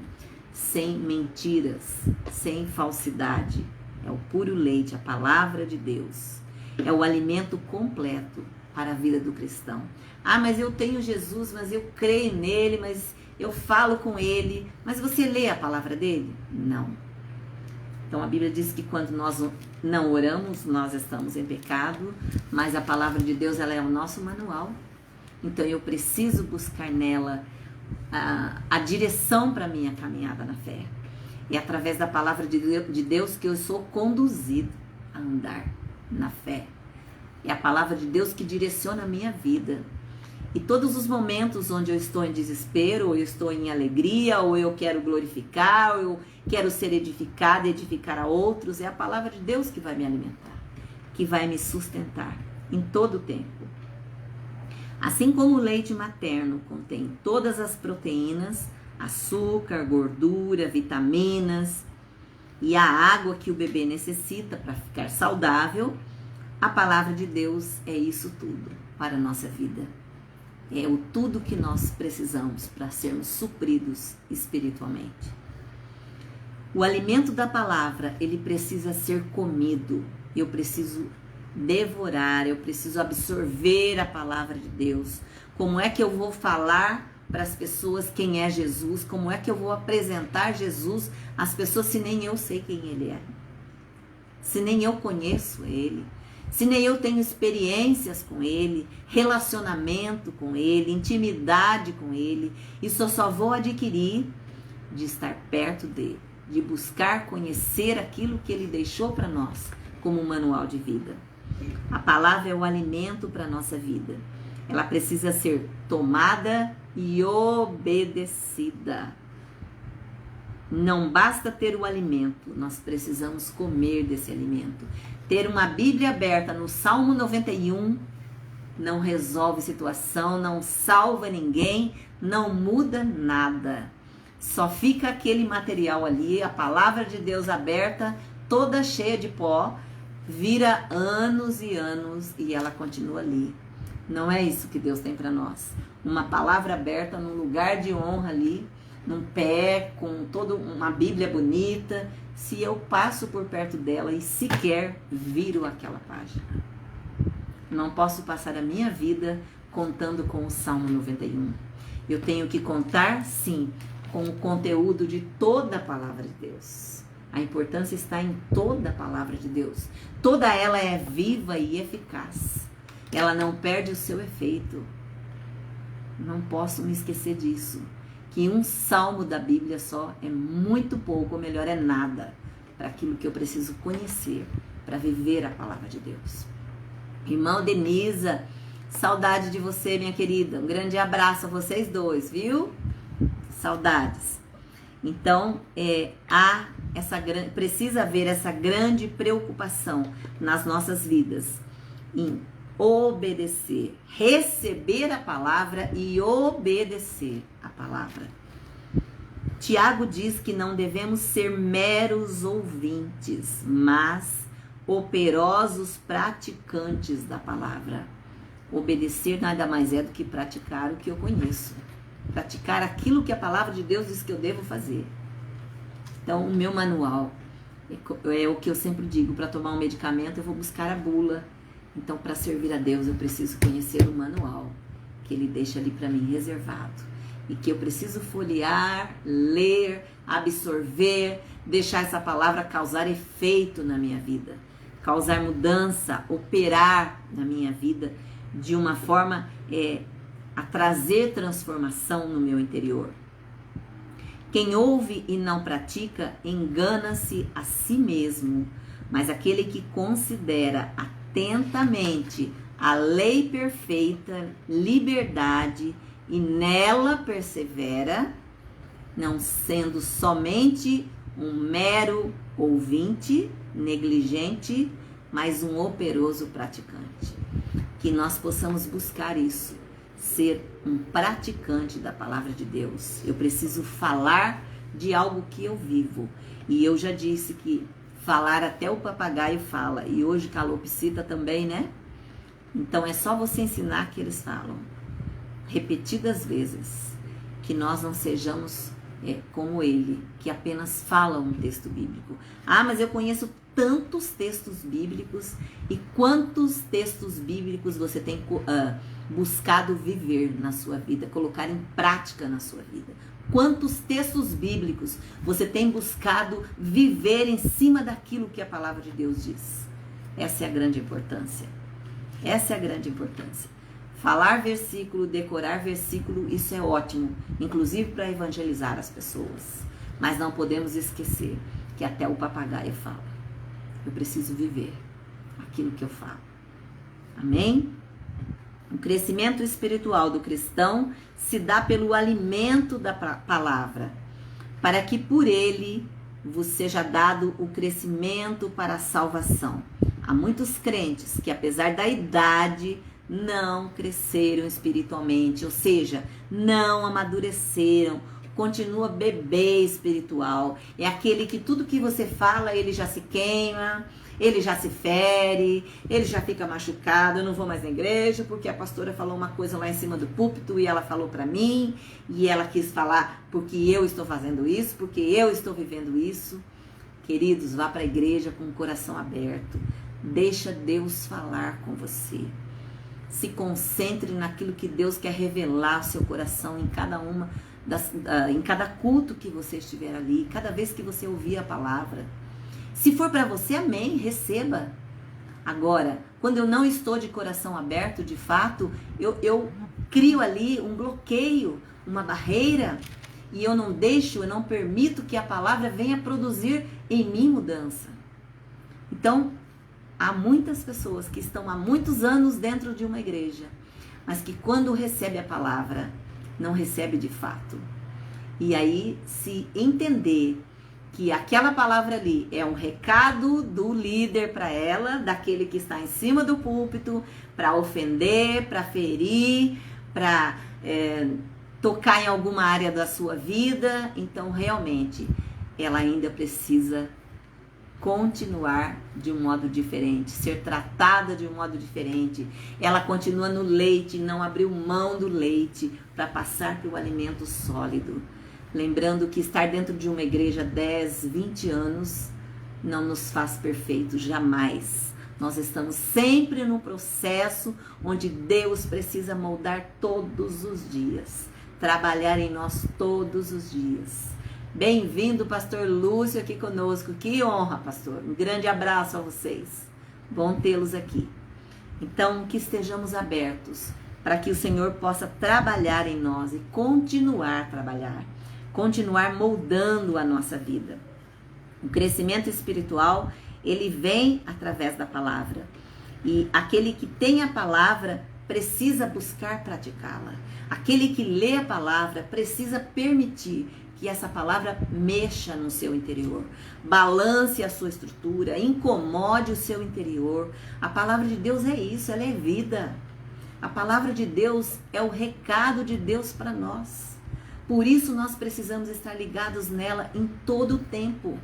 Speaker 1: sem mentiras, sem falsidade. É o puro leite, a palavra de Deus. É o alimento completo para a vida do cristão. Ah, mas eu tenho Jesus, mas eu creio nele, mas eu falo com ele. Mas você lê a palavra dele? Não. Então a Bíblia diz que quando nós não oramos, nós estamos em pecado, mas a palavra de Deus, ela é o nosso manual. Então eu preciso buscar nela a direção para a minha caminhada na fé. É através da palavra de Deus que eu sou conduzido a andar na fé. É a palavra de Deus que direciona a minha vida. E todos os momentos onde eu estou em desespero, ou eu estou em alegria, ou eu quero glorificar, ou eu quero ser edificada e edificar a outros, é a palavra de Deus que vai me alimentar, que vai me sustentar em todo o tempo. Assim como o leite materno contém todas as proteínas, açúcar, gordura, vitaminas e a água que o bebê necessita para ficar saudável, a palavra de Deus é isso tudo. para a nossa vida. É o tudo que nós precisamos para sermos supridos espiritualmente. O alimento da palavra, ele precisa ser comido. Eu preciso devorar, eu preciso absorver a palavra de Deus. Como é que eu vou falar para as pessoas quem é Jesus? Como é que eu vou apresentar Jesus às pessoas se nem eu sei quem ele é? Se nem eu conheço ele? Se nem eu tenho experiências com ele, relacionamento com ele, intimidade com ele? Isso eu só vou adquirir de estar perto dele, de buscar conhecer aquilo que ele deixou para nós como um manual de vida. A palavra é o alimento para a nossa vida. Ela precisa ser tomada e obedecida. Não basta ter o alimento, nós precisamos comer desse alimento. Ter uma Bíblia aberta no Salmo 91 não resolve situação, não salva ninguém, não muda nada. Só fica aquele material ali, a palavra de Deus aberta, toda cheia de pó, vira anos e anos e ela continua ali. Não é isso que Deus tem para nós. Uma palavra aberta num lugar de honra ali, num pé, com toda uma Bíblia bonita. Se eu passo por perto dela e sequer viro aquela página. Não posso passar a minha vida contando com o Salmo 91. Eu tenho que contar, sim, com o conteúdo de toda a palavra de Deus. A importância está em toda a palavra de Deus. Toda ela é viva e eficaz. Ela não perde o seu efeito. Não posso me esquecer disso. Que um salmo da Bíblia só é muito pouco, ou melhor, é nada, para aquilo que eu preciso conhecer, para viver a palavra de Deus. Irmão Denisa, saudade de você, minha querida. Um grande abraço a vocês dois, viu? Saudades. Então, precisa haver essa grande preocupação nas nossas vidas em obedecer, receber a palavra e obedecer a palavra. Tiago diz que não devemos ser meros ouvintes, mas operosos praticantes da palavra. Obedecer nada mais é do que praticar o que eu conheço. Praticar aquilo que a palavra de Deus diz que eu devo fazer. Então, o meu manual é o que eu sempre digo, para tomar um medicamento eu vou buscar a bula. Então, para servir a Deus, eu preciso conhecer o manual que Ele deixa ali para mim reservado. E que eu preciso folhear, ler, absorver, deixar essa palavra causar efeito na minha vida. Causar mudança, operar na minha vida de uma forma a trazer transformação no meu interior. Quem ouve e não pratica, engana-se a si mesmo. Mas aquele que considera atentamente a lei perfeita, liberdade, e nela persevera, não sendo somente um mero ouvinte, negligente, mas um operoso praticante. Que nós possamos buscar isso, ser um praticante da palavra de Deus. Eu preciso falar de algo que eu vivo. E eu já disse que falar até o papagaio fala. E hoje calopsita também, né? Então é só você ensinar que eles falam. Repetidas vezes. Que nós não sejamos como ele, que apenas fala um texto bíblico. Ah, mas eu conheço tantos textos bíblicos. E quantos textos bíblicos você tem buscado viver na sua vida, colocar em prática na sua vida? Quantos textos bíblicos você tem buscado viver em cima daquilo que a palavra de Deus diz? Essa é a grande importância. Essa é a grande importância. Falar versículo, decorar versículo, isso é ótimo, inclusive para evangelizar as pessoas. Mas não podemos esquecer que até o papagaio fala. Eu preciso viver aquilo que eu falo. Amém? O crescimento espiritual do cristão se dá pelo alimento da palavra, para que por ele vos seja dado o crescimento para a salvação. Há muitos crentes que, apesar da idade, não cresceram espiritualmente, ou seja, não amadureceram, continua bebê espiritual. É aquele que tudo que você fala, ele já se queima, ele já se fere, ele já fica machucado, eu não vou mais na igreja porque a pastora falou uma coisa lá em cima do púlpito e ela falou pra mim, e ela quis falar porque eu estou fazendo isso, porque eu estou vivendo isso. Queridos, vá para a igreja com o coração aberto, deixa Deus falar com você. Se concentre naquilo que Deus quer revelar ao seu coração em cada culto que você estiver ali, cada vez que você ouvir a palavra. Se for para você, amém, receba. Agora, quando eu não estou de coração aberto, de fato, eu crio ali um bloqueio, uma barreira, e eu não permito que a palavra venha produzir em mim mudança. Então, há muitas pessoas que estão há muitos anos dentro de uma igreja, mas que quando recebe a palavra, não recebe de fato. E aí, se entender que aquela palavra ali é um recado do líder para ela, daquele que está em cima do púlpito, para ofender, para ferir, para tocar em alguma área da sua vida, então realmente ela ainda precisa continuar de um modo diferente, ser tratada de um modo diferente. Ela continua no leite, não abriu mão do leite para passar para o alimento sólido. Lembrando que estar dentro de uma igreja 10, 20 anos não nos faz perfeitos, jamais. Nós estamos sempre no processo onde Deus precisa moldar todos os dias, trabalhar em nós todos os dias. Bem-vindo, pastor Lúcio, aqui conosco. Que honra, pastor. Um grande abraço a vocês. Bom tê-los aqui. Então, que estejamos abertos para que o Senhor possa trabalhar em nós e continuar a trabalhar, continuar moldando a nossa vida. O crescimento espiritual, ele vem através da palavra. E aquele que tem a palavra precisa buscar praticá-la. Aquele que lê a palavra precisa permitir que essa palavra mexa no seu interior, balance a sua estrutura, incomode o seu interior. A palavra de Deus é isso, ela é vida. A palavra de Deus é o recado de Deus para nós. Por isso nós precisamos estar ligados nela em todo o tempo,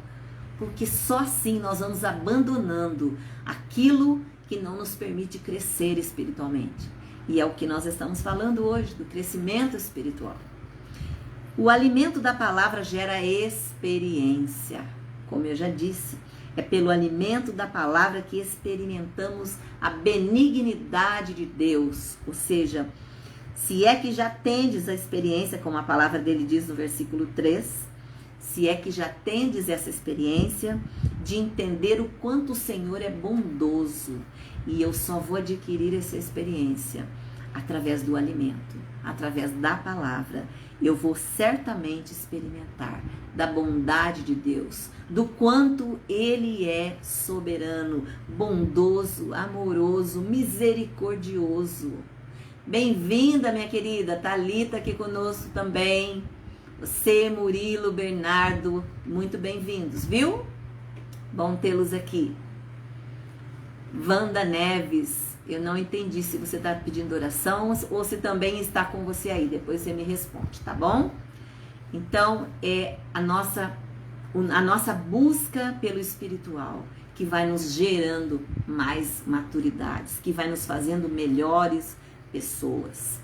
Speaker 1: porque só assim nós vamos abandonando aquilo que não nos permite crescer espiritualmente. E é o que nós estamos falando hoje, do crescimento espiritual. O alimento da palavra gera experiência. Como eu já disse, é pelo alimento da palavra que experimentamos a benignidade de Deus. Ou seja, se é que já tendes a experiência, como a palavra dele diz no versículo 3, se é que já tendes essa experiência de entender o quanto o Senhor é bondoso. E eu só vou adquirir essa experiência através do alimento, através da palavra. Eu vou certamente experimentar da bondade de Deus, do quanto Ele é soberano, bondoso, amoroso, misericordioso. Bem-vinda, minha querida Thalita, aqui conosco também. Você, Murilo, Bernardo, muito bem-vindos, viu? Bom tê-los aqui. Wanda Neves, eu não entendi se você está pedindo oração ou se também está com você aí. Depois você me responde, tá bom? Então, é a nossa busca pelo espiritual que vai nos gerando mais maturidades, que vai nos fazendo melhores pessoas.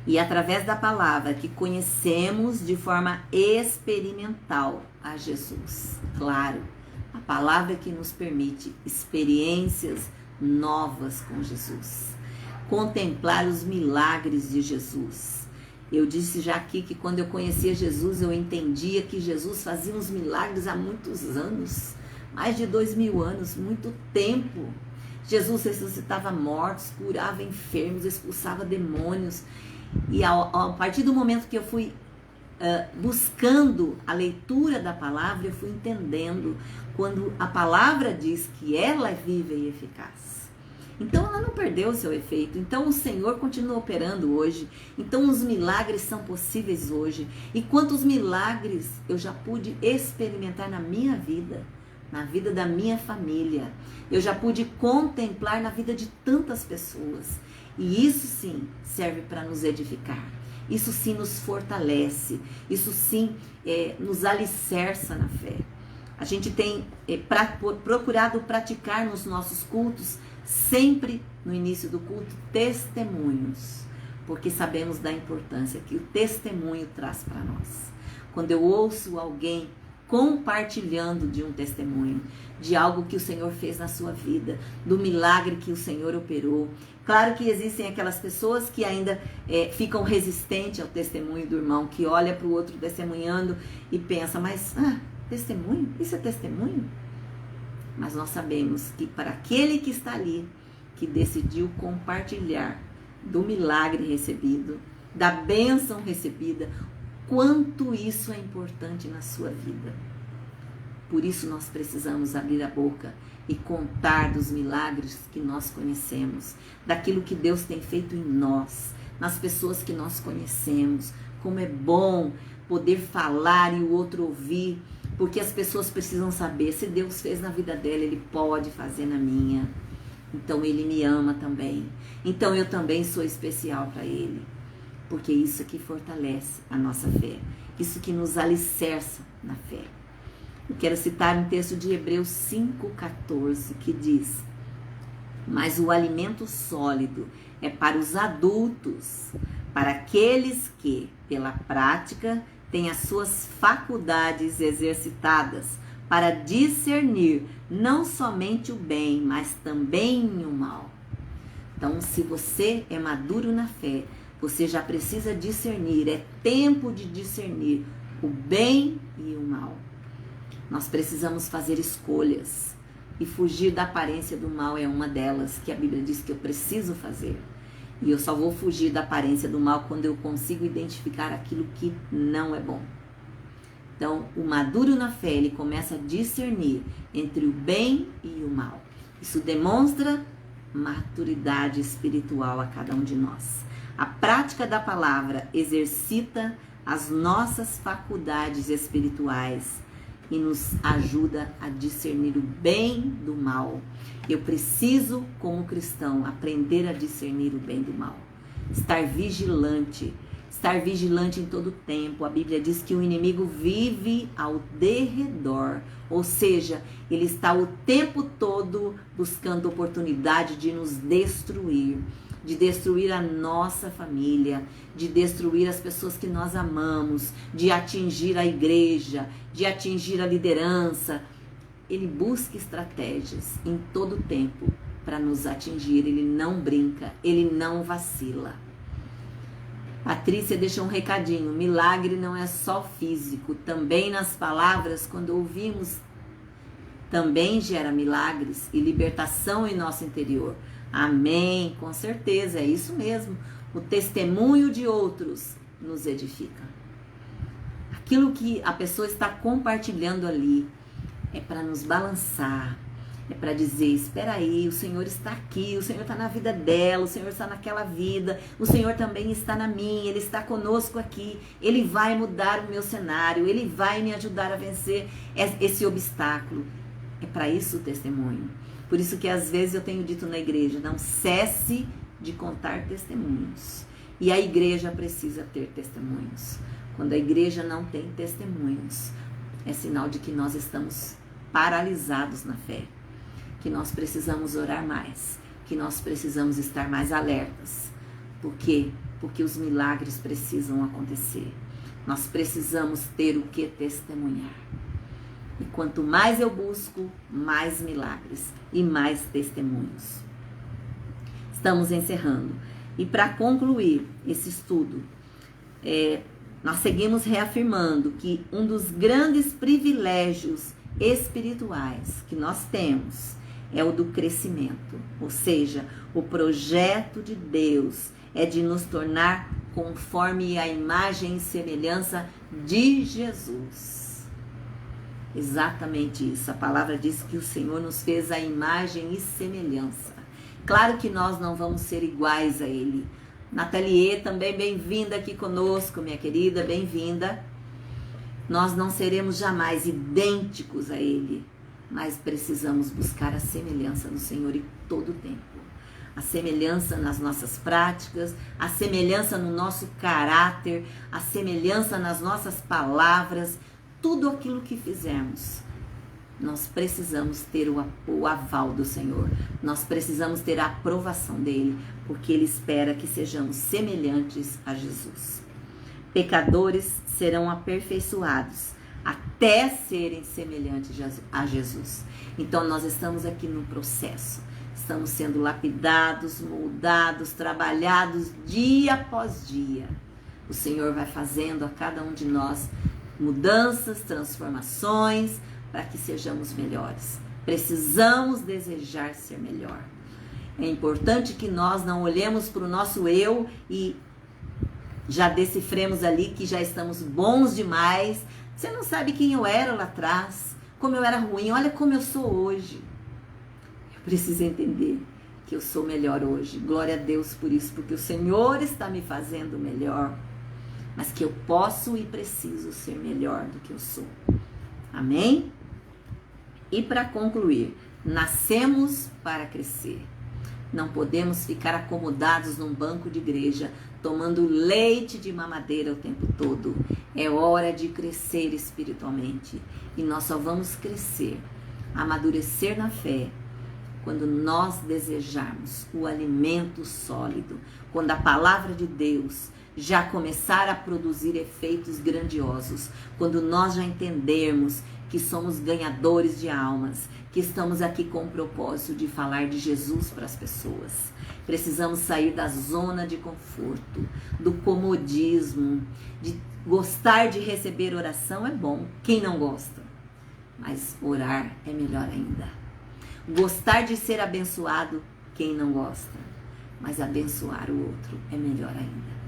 Speaker 1: E através da palavra que conhecemos de forma experimental a Jesus. Claro, a palavra que nos permite experiências novas com Jesus, contemplar os milagres de Jesus. Eu disse já aqui que quando eu conhecia Jesus, eu entendia que Jesus fazia uns milagres há muitos anos, mais de 2000 anos, muito tempo. Jesus ressuscitava mortos, curava enfermos, expulsava demônios. E a partir do momento que eu fui buscando a leitura da palavra, eu fui entendendo quando a palavra diz que ela é viva e eficaz. Então ela não perdeu o seu efeito. Então o Senhor continua operando hoje. Então os milagres são possíveis hoje. E quantos milagres eu já pude experimentar na minha vida, na vida da minha família. Eu já pude contemplar na vida de tantas pessoas. E isso sim serve para nos edificar. Isso sim nos fortalece. Isso sim nos alicerça na fé. A gente tem procurado praticar nos nossos cultos, sempre no início do culto, testemunhos, porque sabemos da importância que o testemunho traz para nós. Quando eu ouço alguém compartilhando de um testemunho, de algo que o Senhor fez na sua vida, do milagre que o Senhor operou. Claro que existem aquelas pessoas que ainda ficam resistentes ao testemunho do irmão, que olha para o outro testemunhando e pensa, mas testemunho? Isso é testemunho? Mas nós sabemos que para aquele que está ali, que decidiu compartilhar do milagre recebido, da bênção recebida, quanto isso é importante na sua vida. Por isso nós precisamos abrir a boca e contar dos milagres que nós conhecemos, daquilo que Deus tem feito em nós, nas pessoas que nós conhecemos. Como é bom poder falar e o outro ouvir, porque as pessoas precisam saber, se Deus fez na vida dela, Ele pode fazer na minha. Então Ele me ama também. Então eu também sou especial para Ele. Porque isso que fortalece a nossa fé. Isso que nos alicerça na fé. Eu quero citar um texto de Hebreus 5,14 que diz: mas o alimento sólido é para os adultos, para aqueles que, pela prática, têm as suas faculdades exercitadas para discernir não somente o bem, mas também o mal. Então, se você é maduro na fé, você já precisa discernir, é tempo de discernir o bem e o mal. Nós precisamos fazer escolhas e fugir da aparência do mal é uma delas, que a Bíblia diz que eu preciso fazer. E eu só vou fugir da aparência do mal quando eu consigo identificar aquilo que não é bom. Então, o maduro na fé, ele começa a discernir entre o bem e o mal. Isso demonstra maturidade espiritual a cada um de nós. A prática da palavra exercita as nossas faculdades espirituais e nos ajuda a discernir o bem do mal. Eu preciso, como cristão, aprender a discernir o bem do mal. Estar vigilante em todo tempo. A Bíblia diz que o inimigo vive ao derredor, ou seja, ele está o tempo todo buscando oportunidade de nos destruir, de destruir a nossa família, de destruir as pessoas que nós amamos, de atingir a igreja, de atingir a liderança. Ele busca estratégias em todo tempo para nos atingir. Ele não brinca, ele não vacila. Patrícia deixou um recadinho: milagre não é só físico, também nas palavras, quando ouvimos, também gera milagres e libertação em nosso interior. Amém, com certeza, é isso mesmo. O testemunho de outros nos edifica. Aquilo que a pessoa está compartilhando ali é para nos balançar, é para dizer, espera aí, o Senhor está aqui, o Senhor está na vida dela, o Senhor está naquela vida, o Senhor também está na minha, Ele está conosco aqui, Ele vai mudar o meu cenário, Ele vai me ajudar a vencer esse obstáculo. É para isso o testemunho. Por isso que às vezes eu tenho dito na igreja, não cesse de contar testemunhos. E a igreja precisa ter testemunhos. Quando a igreja não tem testemunhos, é sinal de que nós estamos paralisados na fé. Que nós precisamos orar mais, que nós precisamos estar mais alertas. Por quê? Porque os milagres precisam acontecer. Nós precisamos ter o que testemunhar. E quanto mais eu busco, mais milagres e mais testemunhos. Estamos encerrando. E para concluir esse estudo, nós seguimos reafirmando que um dos grandes privilégios espirituais que nós temos é o do crescimento. Ou seja, o projeto de Deus é de nos tornar conforme a imagem e semelhança de Jesus. Exatamente isso. A palavra diz que o Senhor nos fez a imagem e semelhança. Claro que nós não vamos ser iguais a Ele. Nathalie, também bem-vinda aqui conosco, minha querida, bem-vinda. Nós não seremos jamais idênticos a Ele, mas precisamos buscar a semelhança no Senhor em todo o tempo. A semelhança nas nossas práticas, a semelhança no nosso caráter, a semelhança nas nossas palavras, tudo aquilo que fizermos nós precisamos ter o aval do Senhor. Nós precisamos ter a aprovação dele, porque ele espera que sejamos semelhantes a Jesus. Pecadores serão aperfeiçoados até serem semelhantes a Jesus. Então nós estamos aqui no processo. Estamos sendo lapidados, moldados, trabalhados dia após dia. O Senhor vai fazendo a cada um de nós mudanças, transformações, para que sejamos melhores. Precisamos desejar ser melhor. É importante que nós não olhemos para o nosso eu e já decifremos ali que já estamos bons demais. Você não sabe quem eu era lá atrás, como eu era ruim, olha como eu sou hoje. Eu preciso entender que eu sou melhor hoje. Glória a Deus por isso, porque o Senhor está me fazendo melhor. Mas que eu posso e preciso ser melhor do que eu sou. Amém? E para concluir, nascemos para crescer. Não podemos ficar acomodados num banco de igreja, tomando leite de mamadeira o tempo todo. É hora de crescer espiritualmente. E nós só vamos crescer, amadurecer na fé, quando nós desejarmos o alimento sólido. Quando a palavra de Deus já começar a produzir efeitos grandiosos. Quando nós já entendermos que somos ganhadores de almas, que estamos aqui com o propósito de falar de Jesus para as pessoas. Precisamos sair da zona de conforto, do comodismo, de gostar de receber oração é bom, quem não gosta? Mas orar é melhor ainda. Gostar de ser abençoado, quem não gosta? Mas abençoar o outro é melhor ainda.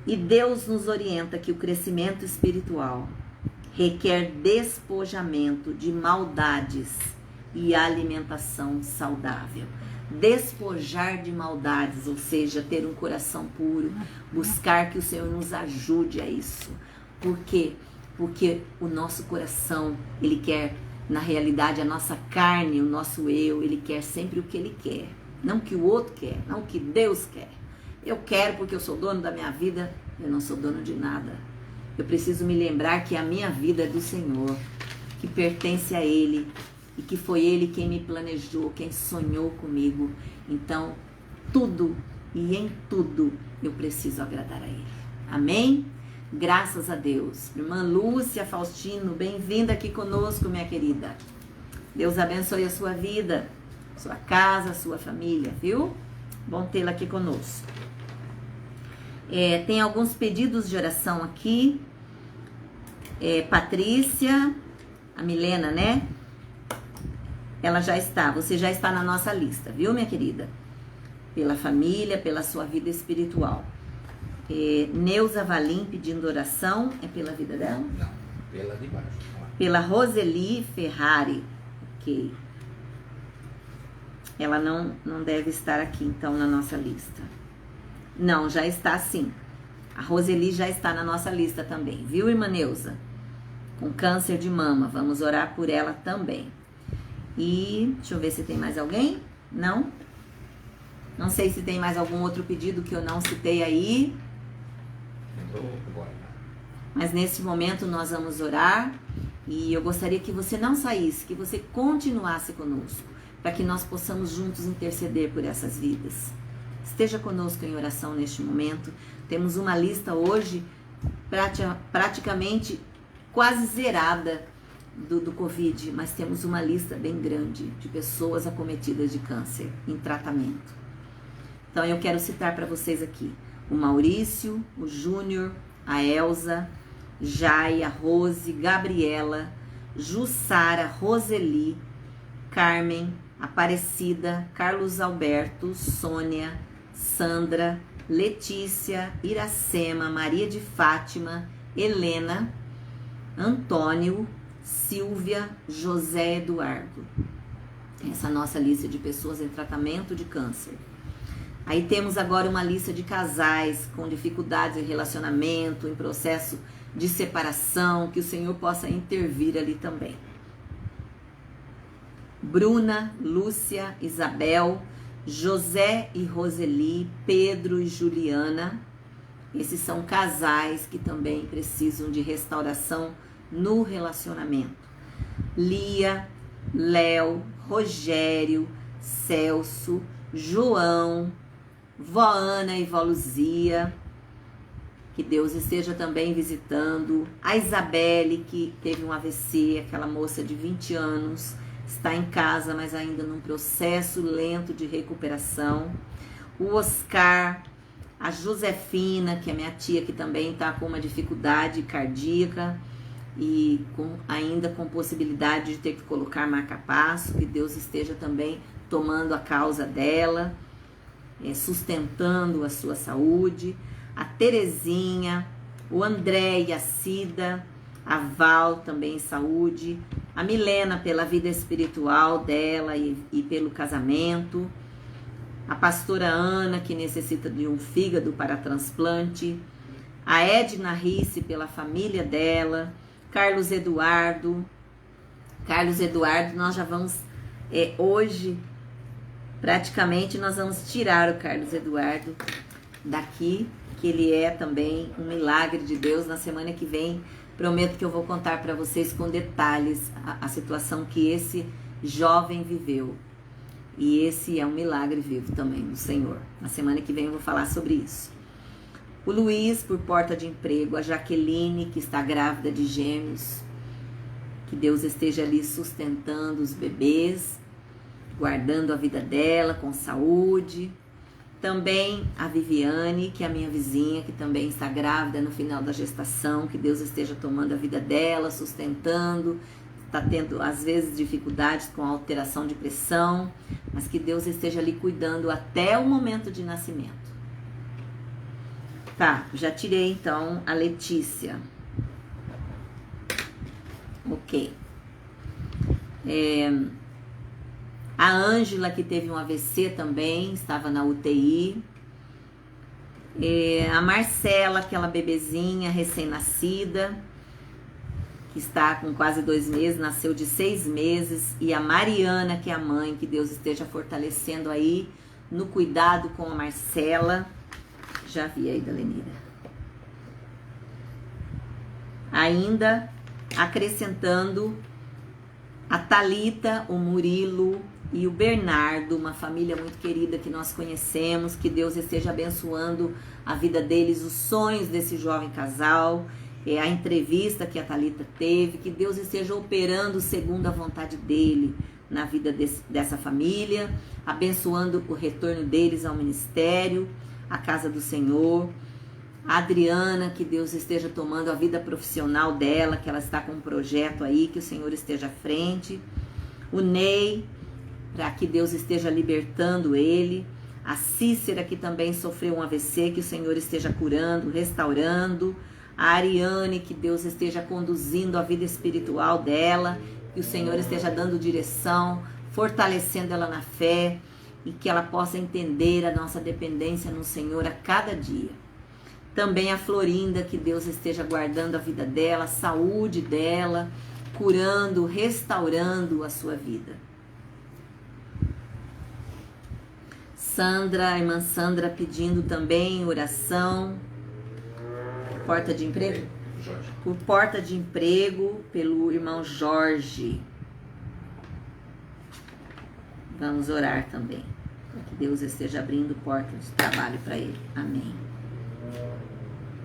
Speaker 1: E Deus nos orienta que o crescimento espiritual requer despojamento de maldades e alimentação saudável. Despojar de maldades, ou seja, ter um coração puro, buscar que o Senhor nos ajude a isso. Por quê? Porque o nosso coração, ele quer, na realidade, a nossa carne, o nosso eu, ele quer sempre o que ele quer. Não o que o outro quer, não o que Deus quer. Eu quero porque eu sou dono da minha vida, eu não sou dono de nada. Eu preciso me lembrar que a minha vida é do Senhor, que pertence a Ele e que foi Ele quem me planejou, quem sonhou comigo. Então, tudo e em tudo eu preciso agradar a Ele. Amém? Graças a Deus. Irmã Lúcia Faustino, bem-vinda aqui conosco, minha querida. Deus abençoe a sua vida, sua casa, a sua família, viu? Bom tê-la aqui conosco. Tem alguns pedidos de oração aqui. Patrícia, a Milena, né? Ela já está, você já está na nossa lista, viu, minha querida? Pela família, pela sua vida espiritual. Neuza Valim pedindo oração, é pela vida dela?
Speaker 2: Não, pela de baixo.
Speaker 1: Pela Roseli Ferrari, ok. Ela não deve estar aqui, então, na nossa lista. Não, já está sim. A Roseli já está na nossa lista também, viu, irmã Neuza? Com câncer de mama, vamos orar por ela também. E deixa eu ver se tem mais alguém. Não? Não sei se tem mais algum outro pedido que eu não citei aí. Mas nesse momento nós vamos orar. E eu gostaria que você não saísse, que você continuasse conosco, para que nós possamos juntos interceder por essas vidas. Esteja conosco em oração neste momento. Temos uma lista hoje praticamente quase zerada do Covid, mas temos uma lista bem grande de pessoas acometidas de câncer em tratamento. Então eu quero citar para vocês aqui o Maurício, o Júnior, a Elza, Jai, a Rose, Gabriela, Jussara, Roseli, Carmen, Aparecida, Carlos Alberto, Sônia, Sandra, Letícia, Iracema, Maria de Fátima, Helena, Antônio, Silvia, José Eduardo. Essa é a nossa lista de pessoas em tratamento de câncer. Aí temos agora uma lista de casais com dificuldades em relacionamento, em processo de separação, que o Senhor possa intervir ali também. Bruna, Lúcia, Isabel, José e Roseli, Pedro e Juliana. Esses são casais que também precisam de restauração no relacionamento. Lia, Léo, Rogério, Celso, João, vó Ana e vó Luzia. Que Deus esteja também visitando a Isabelle, que teve um AVC, aquela moça de 20 anos, está em casa, mas ainda num processo lento de recuperação. O Oscar, a Josefina, que é minha tia, que também está com uma dificuldade cardíaca e ainda com possibilidade de ter que colocar marca-passo. Que Deus esteja também tomando a causa dela, sustentando a sua saúde. A Terezinha, o André e a Cida, a Val também em saúde, a Milena pela vida espiritual dela e pelo casamento, a pastora Ana, que necessita de um fígado para transplante, a Edna Risse pela família dela, Carlos Eduardo, nós já vamos, hoje, praticamente nós vamos tirar o Carlos Eduardo daqui, que ele é também um milagre de Deus. Na semana que vem, prometo que eu vou contar para vocês com detalhes a situação que esse jovem viveu. E esse é um milagre vivo também do Senhor. Na semana que vem eu vou falar sobre isso. O Luiz, por porta de emprego, a Jaqueline, que está grávida de gêmeos. Que Deus esteja ali sustentando os bebês, guardando a vida dela com saúde. Também a Viviane, que é a minha vizinha, que também está grávida no final da gestação, que Deus esteja tomando a vida dela, sustentando, está tendo às vezes dificuldades com a alteração de pressão, mas que Deus esteja ali cuidando até o momento de nascimento. Tá, já tirei então a Letícia. Ok. A Ângela, que teve um AVC também, estava na UTI. A Marcela, aquela bebezinha recém-nascida, que está com quase 2 meses, nasceu de 6 meses. E a Mariana, que é a mãe, que Deus esteja fortalecendo aí no cuidado com a Marcela. Já vi aí da Lenira. Ainda acrescentando a Thalita, o Murilo e o Bernardo, uma família muito querida que nós conhecemos. Que Deus esteja abençoando a vida deles, os sonhos desse jovem casal, a entrevista que a Thalita teve. Que Deus esteja operando segundo a vontade dele na vida dessa família, abençoando o retorno deles ao ministério, à casa do Senhor. A Adriana, que Deus esteja tomando a vida profissional dela, que ela está com um projeto aí, que o Senhor esteja à frente. O Ney, para que Deus esteja libertando ele. A Cícera, que também sofreu um AVC, que o Senhor esteja curando, restaurando. A Ariane, que Deus esteja conduzindo a vida espiritual dela, que o Senhor esteja dando direção, fortalecendo ela na fé e que ela possa entender a nossa dependência no Senhor a cada dia. Também a Florinda, que Deus esteja guardando a vida dela, a saúde dela, curando, restaurando a sua vida. Sandra, a irmã Sandra pedindo também oração. Porta de emprego?
Speaker 2: Jorge.
Speaker 1: Por porta de emprego, pelo irmão Jorge. Vamos orar também, para que Deus esteja abrindo portas de trabalho para ele. Amém.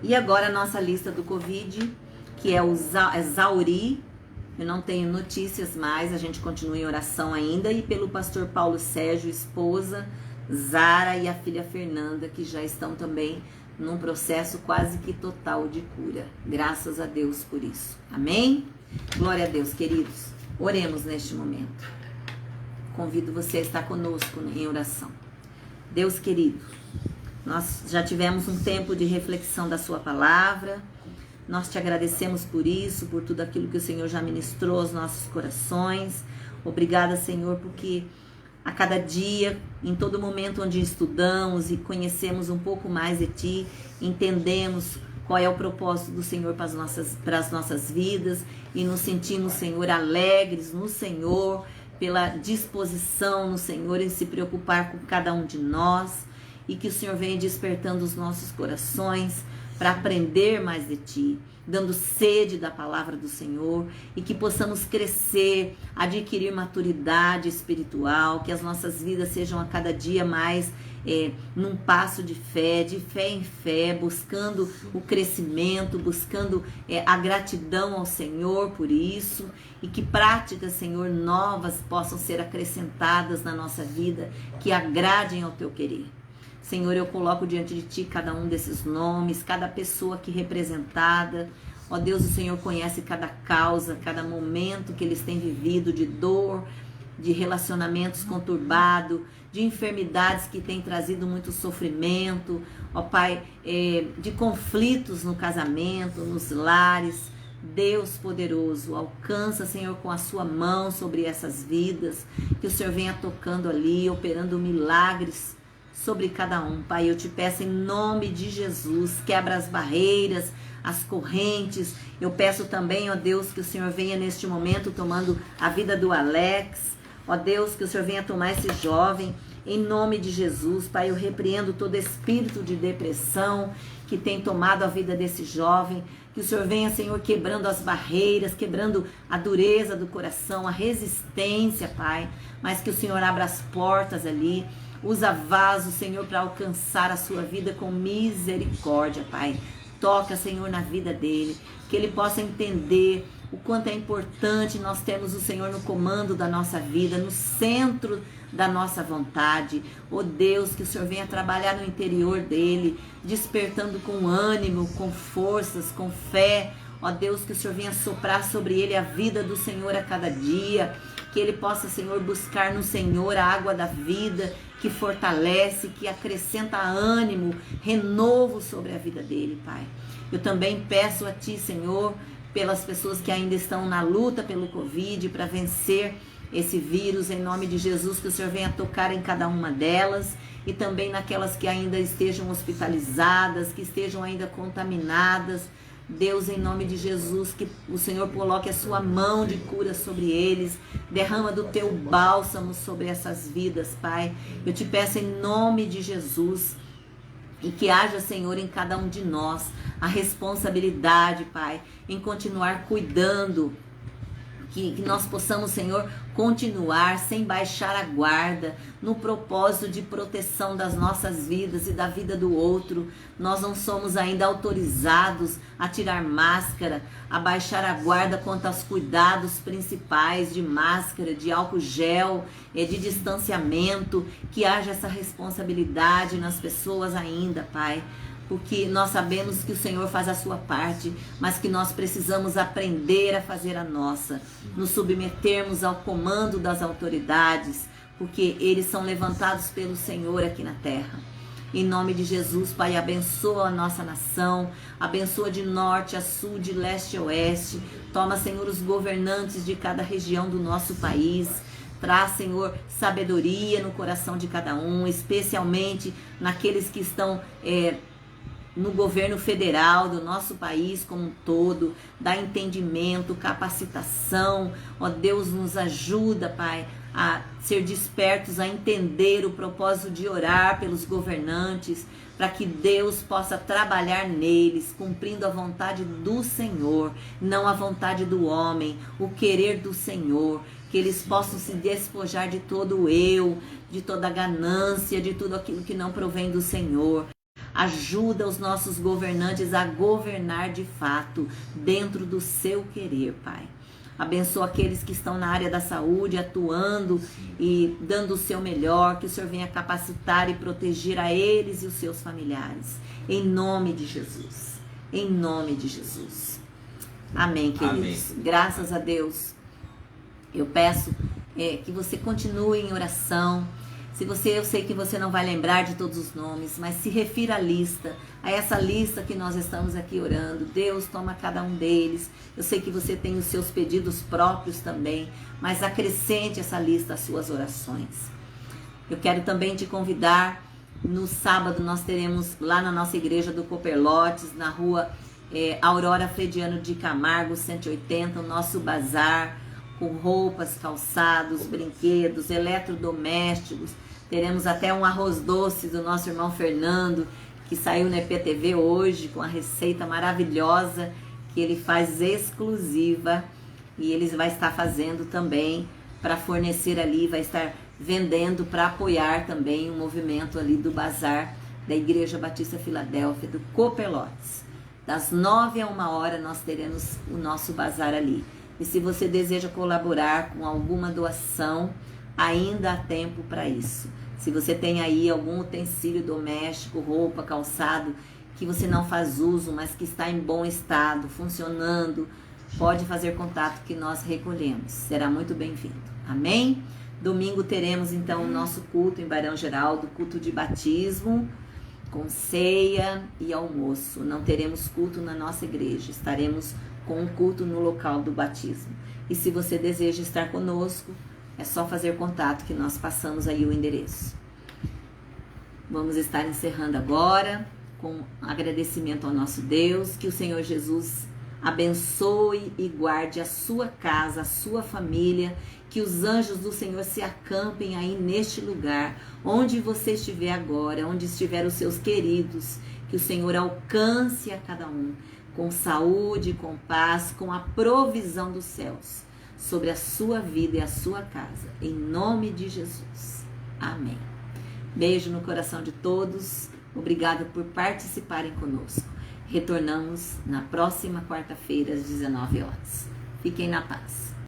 Speaker 1: E agora a nossa lista do Covid, que é o Zauri. Eu não tenho notícias mais, a gente continua em oração ainda. E pelo pastor Paulo Sérgio, esposa, Zara e a filha Fernanda, que já estão também num processo quase que total de cura. Graças a Deus por isso. Amém? Glória a Deus, queridos. Oremos neste momento. Convido você a estar conosco em oração. Deus querido, nós já tivemos um tempo de reflexão da sua palavra. Nós te agradecemos por isso, por tudo aquilo que o Senhor já ministrou aos nossos corações. Obrigada, Senhor, porque a cada dia, em todo momento onde estudamos e conhecemos um pouco mais de Ti, entendemos qual é o propósito do Senhor para as nossas vidas e nos sentimos, Senhor, alegres no Senhor, pela disposição no Senhor em se preocupar com cada um de nós, e que o Senhor venha despertando os nossos corações para aprender mais de Ti, dando sede da palavra do Senhor, e que possamos crescer, adquirir maturidade espiritual, que as nossas vidas sejam a cada dia mais num passo de fé em fé, buscando o crescimento, buscando a gratidão ao Senhor por isso, e que práticas, Senhor, novas possam ser acrescentadas na nossa vida, que agradem ao teu querer. Senhor, eu coloco diante de Ti cada um desses nomes, cada pessoa aqui representada. Ó Deus, o Senhor conhece cada causa, cada momento que eles têm vivido de dor, de relacionamentos conturbados, de enfermidades que têm trazido muito sofrimento, ó Pai, de conflitos no casamento, nos lares. Deus poderoso, alcança, Senhor, com a sua mão sobre essas vidas, que o Senhor venha tocando ali, operando milagres sobre cada um. Pai, eu te peço em nome de Jesus, quebra as barreiras, as correntes. Eu peço também, ó Deus, que o Senhor venha neste momento tomando a vida do Alex. Ó Deus, que o Senhor venha tomar esse jovem, em nome de Jesus. Pai, eu repreendo todo espírito de depressão que tem tomado a vida desse jovem. Que o Senhor venha, Senhor, quebrando as barreiras, quebrando a dureza do coração, a resistência, Pai. Mas que o Senhor abra as portas ali. Usa vaso, Senhor, para alcançar a sua vida com misericórdia, Pai. Toca, Senhor, na vida dele. Que ele possa entender o quanto é importante nós termos o Senhor no comando da nossa vida, no centro da nossa vontade. Oh Deus, que o Senhor venha trabalhar no interior dele, despertando com ânimo, com forças, com fé. Ó Deus, que o Senhor venha soprar sobre ele a vida do Senhor a cada dia. Que ele possa, Senhor, buscar no Senhor a água da vida, que fortalece, que acrescenta ânimo, renovo sobre a vida dele, Pai. Eu também peço a Ti, Senhor, pelas pessoas que ainda estão na luta pelo Covid, para vencer esse vírus, em nome de Jesus, que o Senhor venha tocar em cada uma delas, e também naquelas que ainda estejam hospitalizadas, que estejam ainda contaminadas. Deus, em nome de Jesus, que o Senhor coloque a sua mão de cura sobre eles, derrama do teu bálsamo sobre essas vidas, Pai. Eu te peço em nome de Jesus, e que haja, Senhor, em cada um de nós a responsabilidade, Pai, em continuar cuidando, que nós possamos, Senhor, continuar sem baixar a guarda, no propósito de proteção das nossas vidas e da vida do outro. Nós não somos ainda autorizados a tirar máscara, a baixar a guarda quanto aos cuidados principais de máscara, de álcool gel, de distanciamento. Que haja essa responsabilidade nas pessoas ainda, Pai. Porque nós sabemos que o Senhor faz a sua parte, mas que nós precisamos aprender a fazer a nossa, nos submetermos ao comando das autoridades, porque eles são levantados pelo Senhor aqui na terra. Em nome de Jesus, Pai, abençoa a nossa nação, abençoa de norte a sul, de leste a oeste. Toma, Senhor, os governantes de cada região do nosso país. Traz, Senhor, sabedoria no coração de cada um, especialmente naqueles que estão no governo federal do nosso país como um todo. Dá entendimento, capacitação. Ó Deus, nos ajuda, Pai, a ser despertos, a entender o propósito de orar pelos governantes, para que Deus possa trabalhar neles, cumprindo a vontade do Senhor, não a vontade do homem, o querer do Senhor. Que eles possam se despojar de todo o eu, de toda a ganância, de tudo aquilo que não provém do Senhor. Ajuda os nossos governantes a governar de fato, dentro do seu querer, Pai. Abençoa aqueles que estão na área da saúde, atuando e dando o seu melhor. Que o Senhor venha capacitar e proteger a eles e os seus familiares. Em nome de Jesus. Em nome de Jesus. Amém, queridos. Amém. Graças a Deus. Eu peço que você continue em oração. Eu sei que você não vai lembrar de todos os nomes, mas se refira à lista, a essa lista que nós estamos aqui orando. Deus toma cada um deles. Eu sei que você tem os seus pedidos próprios também, mas acrescente essa lista às suas orações. Eu quero também te convidar, no sábado nós teremos lá na nossa igreja do Cooperlotes, na rua Aurora Frediano de Camargo, 180, o nosso bazar, com roupas, calçados, brinquedos, eletrodomésticos. Teremos até um arroz doce do nosso irmão Fernando, que saiu na EPTV hoje, com a receita maravilhosa, que ele faz exclusiva e ele vai estar fazendo também para fornecer ali, vai estar vendendo para apoiar também o movimento ali do bazar da Igreja Batista Filadélfia, do Copelotes. Das 9 a 1h nós teremos o nosso bazar ali. E se você deseja colaborar com alguma doação, ainda há tempo para isso. Se você tem aí algum utensílio doméstico, roupa, calçado, que você não faz uso, mas que está em bom estado, funcionando, pode fazer contato que nós recolhemos. Será muito bem-vindo. Amém? Domingo teremos então o nosso culto em Barão Geraldo, culto de batismo, com ceia e almoço. Não teremos culto na nossa igreja, estaremos com um culto no local do batismo. E se você deseja estar conosco, é só fazer contato que nós passamos aí o endereço. Vamos estar encerrando agora com agradecimento ao nosso Deus, que o Senhor Jesus abençoe e guarde a sua casa, a sua família, que os anjos do Senhor se acampem aí neste lugar, onde você estiver agora, onde estiver os seus queridos, que o Senhor alcance a cada um com saúde, com paz, com a provisão dos céus sobre a sua vida e a sua casa, em nome de Jesus. Amém. Beijo no coração de todos, obrigada por participarem conosco. Retornamos na próxima quarta-feira às 19h. Fiquem na paz.